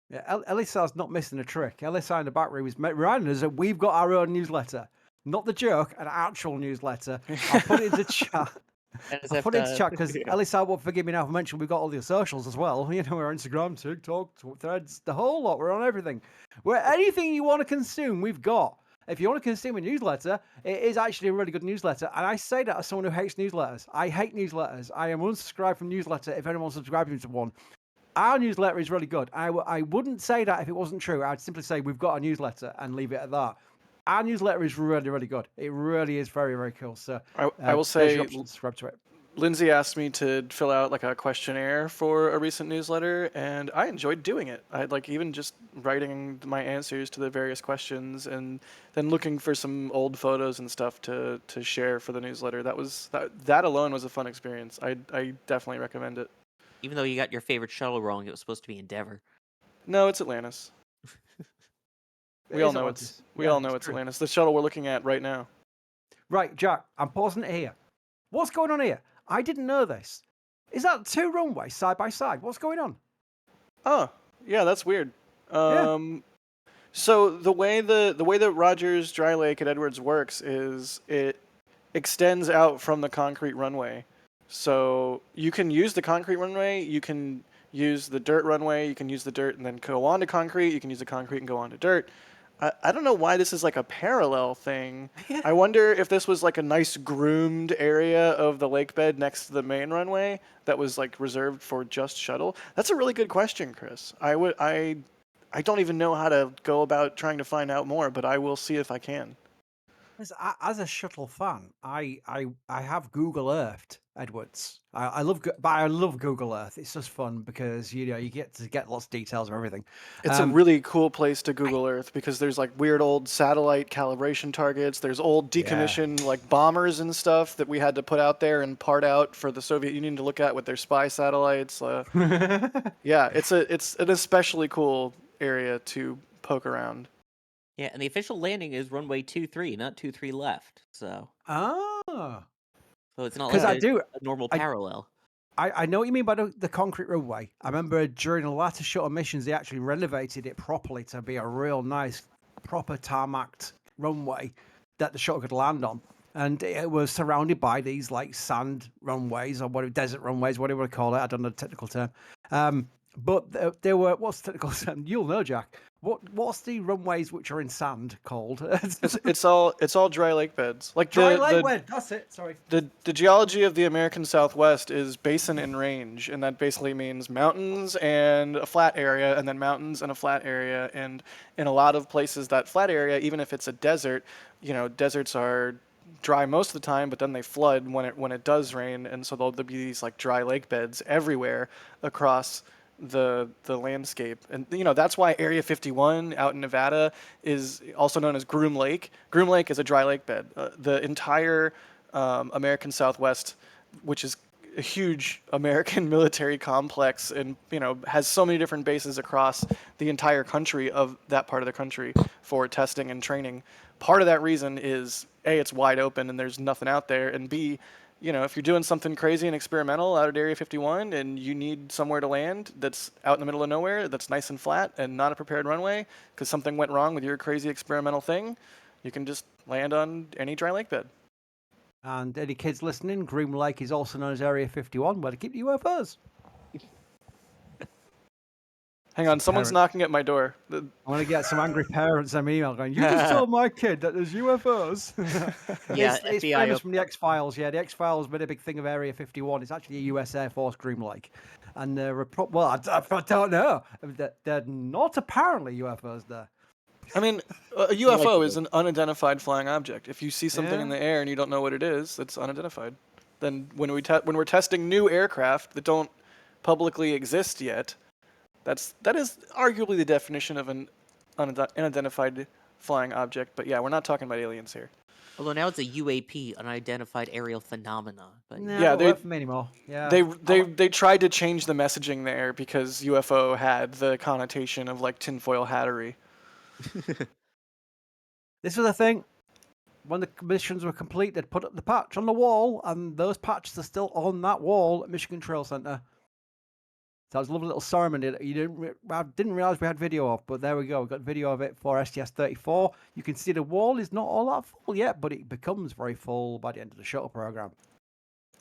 Yeah, LSR's not missing a trick. LSR in the back room is reminding us that we've got our own newsletter. Not the joke, an actual newsletter. I'll put it into chat. I'll put it into chat because LSR won't forgive me now for mentioning we've got all the socials as well. You know, we're on Instagram, TikTok, Threads, the whole lot. We're on everything. Where anything you want to consume, we've got. If you want to consume a newsletter, it is actually a really good newsletter. And I say that as someone who hates newsletters. I hate newsletters. I am unsubscribed from newsletter if anyone's subscribing to one. Our newsletter is really good. I wouldn't say that if it wasn't true. I'd simply say we've got a newsletter and leave it at that. Our newsletter is really, really good. It really is very, very cool. So I will say, subscribe to it. Lindsay asked me to fill out like a questionnaire for a recent newsletter, and I enjoyed doing it. I like even just writing my answers to the various questions, and then looking for some old photos and stuff to share for the newsletter. That alone was a fun experience. I definitely recommend it. Even though you got your favorite shuttle wrong, it was supposed to be Endeavour. No, it's Atlantis. We all know it's Atlantis. The shuttle we're looking at right now. Right, Jack, I'm pausing it here. What's going on here? I didn't know this. Is that two runways side by side? What's going on? Oh, yeah, that's weird. So the way that Rogers Dry Lake at Edwards works is it extends out from the concrete runway. So you can use the concrete runway, you can use the dirt runway, you can use the dirt and then go on to concrete, you can use the concrete and go on to dirt. I don't know why this is like a parallel thing. I wonder if this was like a nice groomed area of the lake bed next to the main runway that was like reserved for just shuttle. That's a really good question, Chris. I don't even know how to go about trying to find out more, but I will see if I can. As a shuttle fan, I have Google Earthed Edwards. I love Google Earth. It's just fun because you get to get lots of details of everything. It's a really cool place to Google Earth because there's like weird old satellite calibration targets. There's old decommissioned like bombers and stuff that we had to put out there and part out for the Soviet Union to look at with their spy satellites. Yeah, it's an especially cool area to poke around. Yeah, and the official landing is runway 23, not 23 left. So. So it's not like a normal parallel. I know what you mean by the concrete runway. I remember during the latter shuttle missions, they actually renovated it properly to be a real nice, proper tarmacked runway that the shuttle could land on. And it was surrounded by these like sand runways or desert runways, whatever you call it. I don't know the technical term. But there were, what's the technical term? You'll know, Jack. What's the runways which are in sand called? it's all dry lake beds. Like dry lake bed. That's it. Sorry. The geology of the American Southwest is basin and range, and that basically means mountains and a flat area, and then mountains and a flat area. And in a lot of places, that flat area, even if it's a desert, deserts are dry most of the time, but then they flood when it does rain, and so there'll be these like dry lake beds everywhere across the landscape. And that's why Area 51 out in Nevada is also known as Groom Lake. Groom Lake is a dry lake bed. The entire American Southwest, which is a huge American military complex, and has so many different bases across the entire country of that part of the country for testing and training. Part of that reason is A, it's wide open and there's nothing out there, and B, if you're doing something crazy and experimental out at Area 51 and you need somewhere to land that's out in the middle of nowhere, that's nice and flat and not a prepared runway because something went wrong with your crazy experimental thing, you can just land on any dry lake bed. And any kids listening, Groom Lake is also known as Area 51, where to keep the UFOs. Hang on, someone's knocking at my door. I'm going to get some angry parents send me email going, you just told my kid that there's UFOs. It's famous from the X-Files. Yeah, the X-Files made a big thing of Area 51. It's actually a US Air Force Groom Lake. And well, I don't know. They're not apparently UFOs there. I mean, a UFO is an unidentified flying object. If you see something in the air and you don't know what it is, it's unidentified. Then when we're testing new aircraft that don't publicly exist yet, that is arguably the definition of an unidentified flying object. But yeah, we're not talking about aliens here. Although now it's a UAP, unidentified aerial phenomena. But yeah, they don't anymore. Yeah, they tried to change the messaging there because UFO had the connotation of like tinfoil hattery. This was the thing. When the missions were complete, they'd put up the patch on the wall, and those patches are still on that wall at Michigan Trail Center. So that was a lovely little ceremony that I didn't realize we had video of, but there we go. We've got video of it for STS-34. You can see the wall is not all that full yet, but it becomes very full by the end of the shuttle program.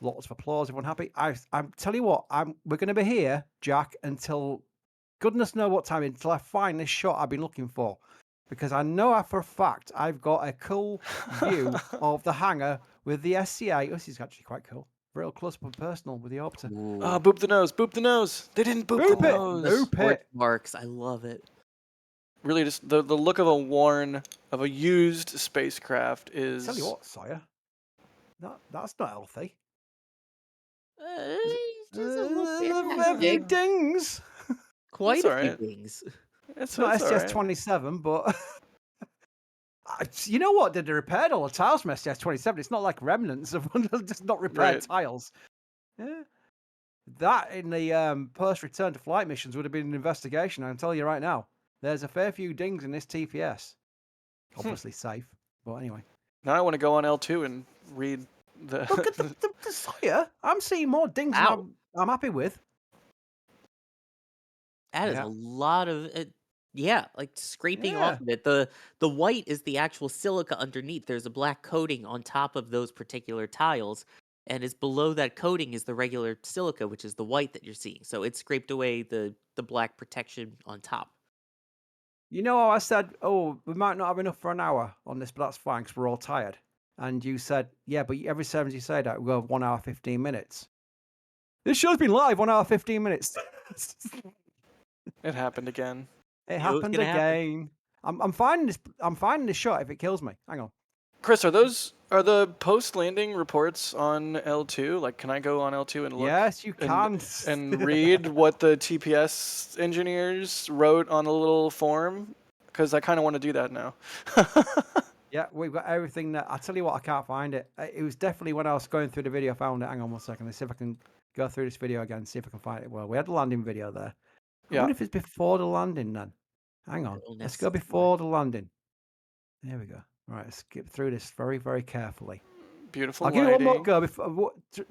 Lots of applause. Everyone happy? I'm tell you what, we're going to be here, Jack, until goodness knows what time, until I find this shot I've been looking for. Because I know for a fact I've got a cool view of the hangar with the SCA. Oh, this is actually quite cool. Real close up and personal with the orbiter. Oh, boop the nose, boop the nose. They didn't boop the nose. Boop it. Marks, I love it. Really, just the look of a used spacecraft is. Tell you what, Sawyer, that's not healthy. Just a little bit dings. Quite a few dings. It's not STS-27, but you know what? They repaired all the tiles from STS-27. It's not like remnants of just not repaired tiles. Yeah, that in the post-return to flight missions would have been an investigation. I can tell you right now, there's a fair few dings in this TPS. Obviously safe, but anyway. Now I want to go on L2 and read the. Look at the Sawyer. I'm seeing more dings than I'm happy with. That is a lot of it. Yeah, like scraping off of it. The white is the actual silica underneath. There's a black coating on top of those particular tiles, and is below that coating is the regular silica, which is the white that you're seeing. So it scraped away the black protection on top. You know how I said, oh, we might not have enough for an hour on this, but that's fine because we're all tired. And you said, yeah, but every 7 you say that, we'll go 1 hour, 15 minutes. This show's been live 1 hour, 15 minutes. It happened again. It happened again. I'm finding this shot if it kills me. Hang on. Chris, are the post-landing reports on L2? Like, can I go on L2 and look? Yes, you can. And read what the TPS engineers wrote on a little form? Because I kind of want to do that now. Yeah, we've got everything. I'll tell you what, I can't find it. It was definitely when I was going through the video, I found it. Hang on 1 second. Let's see if I can go through this video again, see if I can find it. Well, we had the landing video there. I wonder if it's before the landing then. Hang on. Let's go before the landing. There we go. Right, let's skip through this very, very carefully. Beautiful I'll give you one more go.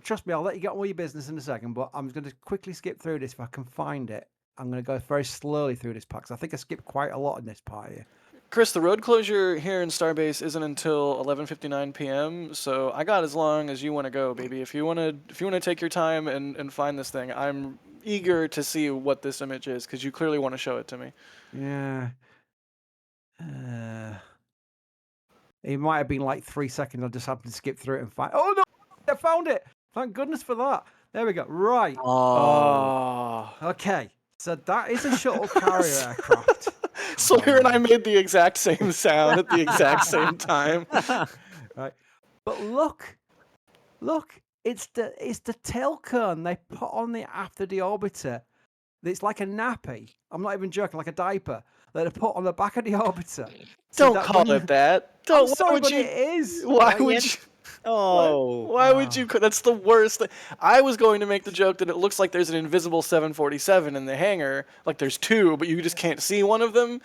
Trust me, I'll let you get on with your business in a second, but I'm going to quickly skip through this if I can find it. I'm going to go very slowly through this part because I think I skipped quite a lot in this part here. Chris, the road closure here in Starbase isn't until 11:59 p.m., so I got as long as you want to go, baby. If you want to take your time and find this thing, I'm eager to see what this image is because you clearly want to show it to me. Yeah. It might have been like 3 seconds. I just happened to skip through it and find. Oh no! I found it. Thank goodness for that. There we go. Right. Oh. Okay. So that is a shuttle carrier aircraft. Sawyer and I made the exact same sound at the exact same time. Right. But look, it's the tail cone they put on after the orbiter. It's like a nappy. I'm not even joking, like a diaper that they put on the back of the orbiter. Don't call it that. I'm sorry, but it is. Why would you? Oh. Why would you? That's the worst. I was going to make the joke that it looks like there's an invisible 747 in the hangar, like there's two, but you just can't see one of them.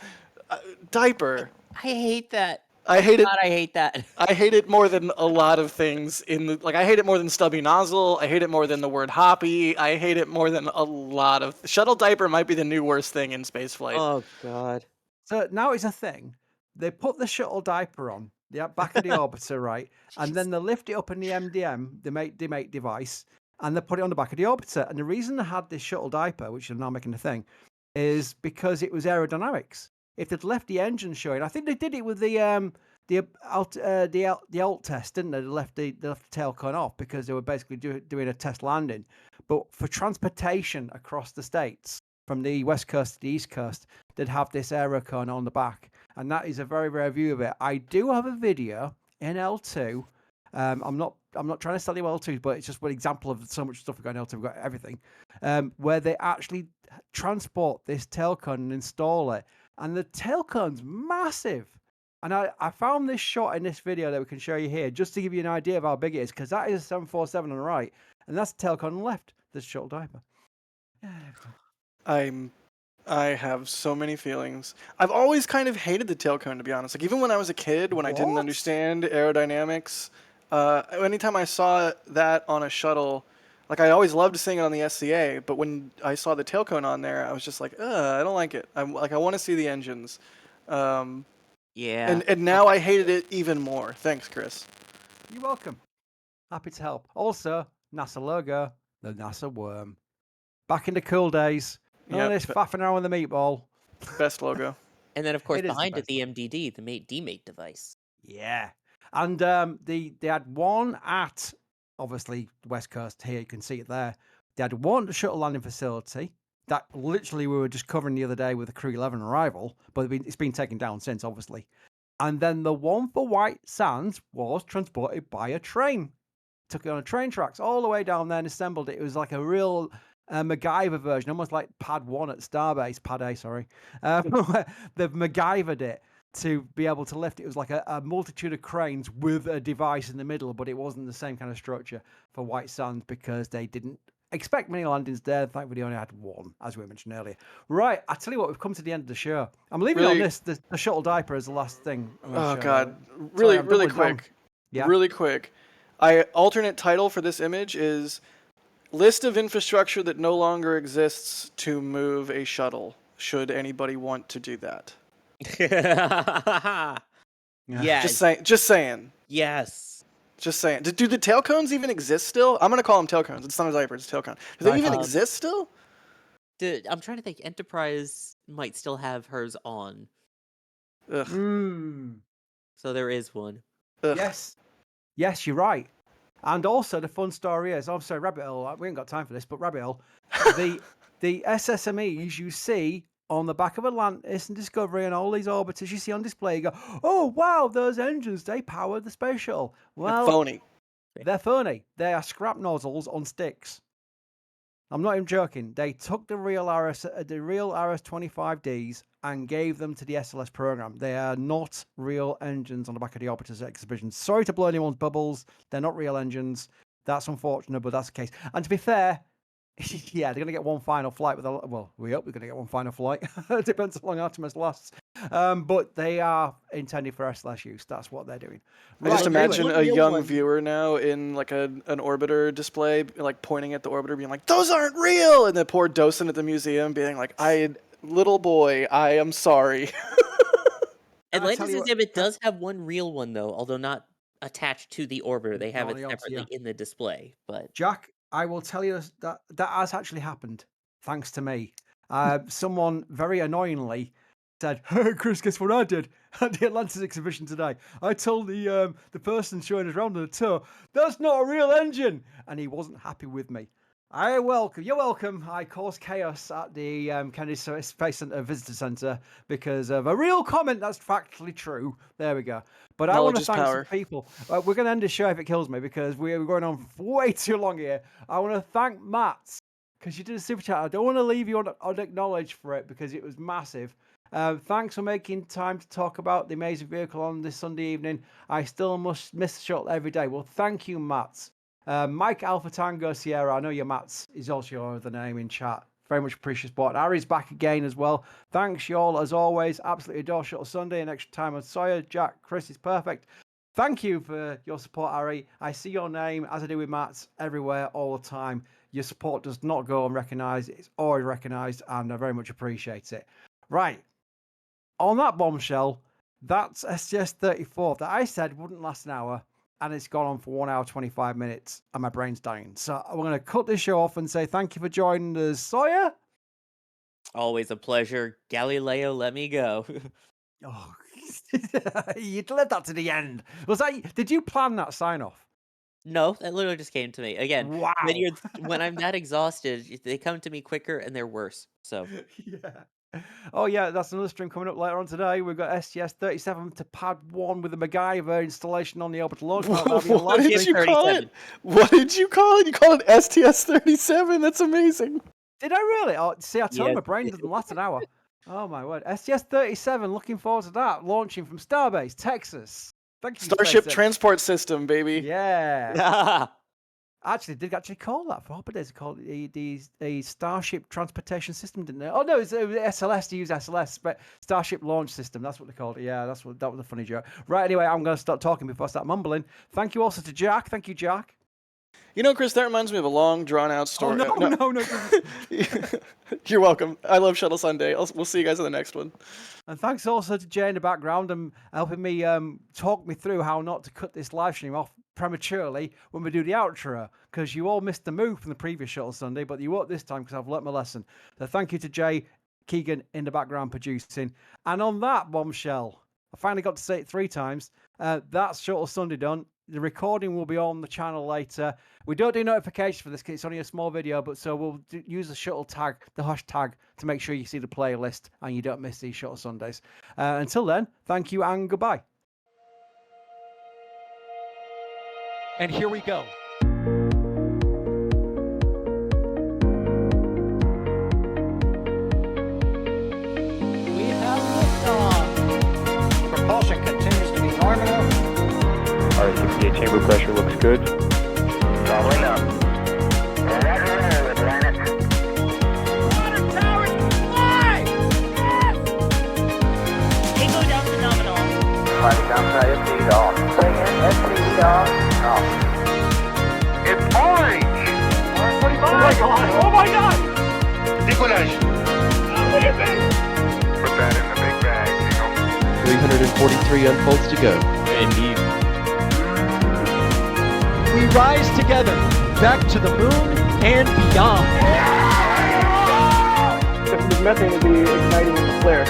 Diaper. I hate that. I hate it. God, I hate that. I hate it more than a lot of things I hate it more than stubby nozzle. I hate it more than the word hoppy. I hate it more than a lot of shuttle diaper might be the new worst thing in spaceflight. Oh God. So now it's a thing. They put the shuttle diaper on the back of the orbiter, right? And then they lift it up in the MDM, the mate device, and they put it on the back of the orbiter. And the reason they had this shuttle diaper, which is now making a thing, is because it was aerodynamics. If they'd left the engine showing, I think they did it with the alt test, didn't they? They left the tail cone off because they were basically doing a test landing. But for transportation across the states, from the west coast to the east coast, they'd have this aero cone on the back, and that is a very rare view of it. I do have a video in L2. I'm not trying to sell you L2, but it's just one example of so much stuff we've got in L2. We've got everything, where they actually transport this tail cone and install it, and the tail cone's massive. And I found this shot in this video that we can show you here, just to give you an idea of how big it is, because that is a 747 on the right, and that's the tail cone on the left. This shuttle diaper. I have so many feelings. I've always kind of hated the tail cone, to be honest. Like even when I was a kid, when I didn't understand aerodynamics, anytime I saw that on a shuttle, like I always loved seeing it on the SCA, but when I saw the tail cone on there, I was just like, I don't like it. I want to see the engines. Yeah. And now I hated it even more. Thanks, Chris. You're welcome. Happy to help. Also, NASA logo, the NASA worm. Back in the cool days. None of this faffing around with the meatball. Best logo. And then, of course, It is the behind it, best the MDD, the mate-demate device. Yeah. And they had one at, obviously, the West Coast here. You can see it there. They had one shuttle landing facility that literally we were just covering the other day with the Crew 11 arrival, but it's been taken down since, obviously. And then the one for White Sands was transported by a train. Took it on a train tracks all the way down there and assembled it. It was like a real MacGyver version, almost like Pad 1 at Starbase, Pad A, sorry. They've MacGyvered it to be able to lift it. It was like a multitude of cranes with a device in the middle, but it wasn't the same kind of structure for White Sands because they didn't expect many landings there. Thankfully, they only had one, as we mentioned earlier. Right, I tell you what, we've come to the end of the show. I'm leaving on this, the shuttle diaper as the last thing. Oh, God. Really quick. Yeah. Really quick. Alternate title for this image is List of Infrastructure that no longer exists to move a shuttle, should anybody want to do that. Yeah. Just saying. Yes. Just saying. Do the tail cones even exist still? I'm going to call them tail cones. It's not a diaper, it's a tail cone. Do they even exist still? I'm trying to think. Enterprise might still have hers on. Ugh. So there is one. Ugh. Yes, you're right. And also the fun story is, I'm sorry, Rabbit Hole, we ain't got time for this, but Rabbit Hole, the SSMEs you see on the back of Atlantis and Discovery and all these orbiters you see on display, you go, oh, wow, those engines, they power the space shuttle. Well, they're phony. They're phony. They are scrap nozzles on sticks. I'm not even joking. They took the real RS-25Ds and gave them to the SLS program. They are not real engines on the back of the orbiters exhibition. Sorry to blow anyone's bubbles. They're not real engines. That's unfortunate, but that's the case. And to be fair, yeah, they're going to get one final flight with we hope we're going to get one final flight. It depends how long Artemis lasts. But they are intended for SLS use. That's what they're doing. I just imagine a young viewer now in like an orbiter display, like pointing at the orbiter, being like, "Those aren't real," and the poor docent at the museum being like, "Little boy, I am sorry." Atlantis exhibit does have one real one though, although not attached to the orbiter. They have it separately in the display. But Jack, I will tell you that has actually happened, thanks to me. Someone very annoyingly said, "Hey, Chris, guess what I did at the Atlantis exhibition today? I told the person showing us around on the tour, that's not a real engine," and he wasn't happy with me. You're welcome. I caused chaos at the Kennedy Space Center Visitor Center because of a real comment that's factually true. There we go. But I want to thank some people. We're going to end the show if it kills me because we're going on way too long here. I want to thank Matt because you did a super chat. I don't want to leave you unacknowledged for it because it was massive. Thanks for making time to talk about the amazing vehicle on this Sunday evening. I still must miss the shuttle every day. Well, thank you, Matt. Mike Alpha Tango Sierra, I know you're Matt's, is also your other name in chat. Very much appreciate support. Harry's back again as well. Thanks, y'all, as always. Absolutely adore Shuttle Sunday. An extra time on Sawyer, Jack, Chris is perfect. Thank you for your support, Harry. I see your name, as I do with Matt's, everywhere, all the time. Your support does not go unrecognised. It's always recognised, and I very much appreciate it. Right. On that bombshell, that's STS-34 that I said wouldn't last an hour, and it's gone on for 1 hour, 25 minutes, and my brain's dying. So I'm going to cut this show off and say thank you for joining us, Sawyer. Always a pleasure. Galileo, let me go. Oh, you left that to the end. Did you plan that sign-off? No, that literally just came to me. Again, wow. when I'm that exhausted, they come to me quicker and they're worse. So yeah. Oh yeah, that's another stream coming up later on today. We've got STS-37 to pad 1 with the MacGyver installation on the Orbital launch pad. What did you call it? What did you call it? You called it STS-37. That's amazing. Did I really? Oh, see, I told you my brain doesn't last an hour. Oh my word. STS-37, looking forward to that. Launching from Starbase, Texas. Thank you, Starship SpaceX. Transport System, baby. Yeah. Actually, did actually call that for Orbital. They called it the Starship Transportation System, didn't they? Oh no, it was SLS, to use SLS, but Starship Launch System. That's what they called it. Yeah, that was a funny joke. Right, anyway, I'm going to start talking before I start mumbling. Thank you also to Jack. Thank you, Jack. You know, Chris, that reminds me of a long, drawn-out story. Oh, no. You're welcome. I love Shuttle Sunday. We'll see you guys in the next one. And thanks also to Jay in the background and helping me talk me through how not to cut this live stream off prematurely when we do the outro, because you all missed the move from the previous Shuttle Sunday, but you won't this time because I've learnt my lesson. So thank you to Jay Keegan in the background producing. And on that bombshell, I finally got to say it 3 times. That's Shuttle Sunday done. The recording will be on the channel later. We don't do notifications for this because it's only a small video, but so we'll use the shuttle tag, the hashtag, to make sure you see the playlist and you don't miss these Shuttle Sundays. Until then, thank you and goodbye. And here we go. We have liftoff. Propulsion continues to be nominal. R68 chamber pressure looks good. Rolling up. Roger, Atlantis. Water towers, fly! Yes! Tango down to nominal. Flight downside, FTE off. Bring in, FTE off. Off. It's orange! 45! Oh my god! Oh my god! Decollage. Look at that! Put that in the big bag, 343 unfolds to go. Indeed. We rise together, back to the moon and beyond. This methane will be igniting in the flare.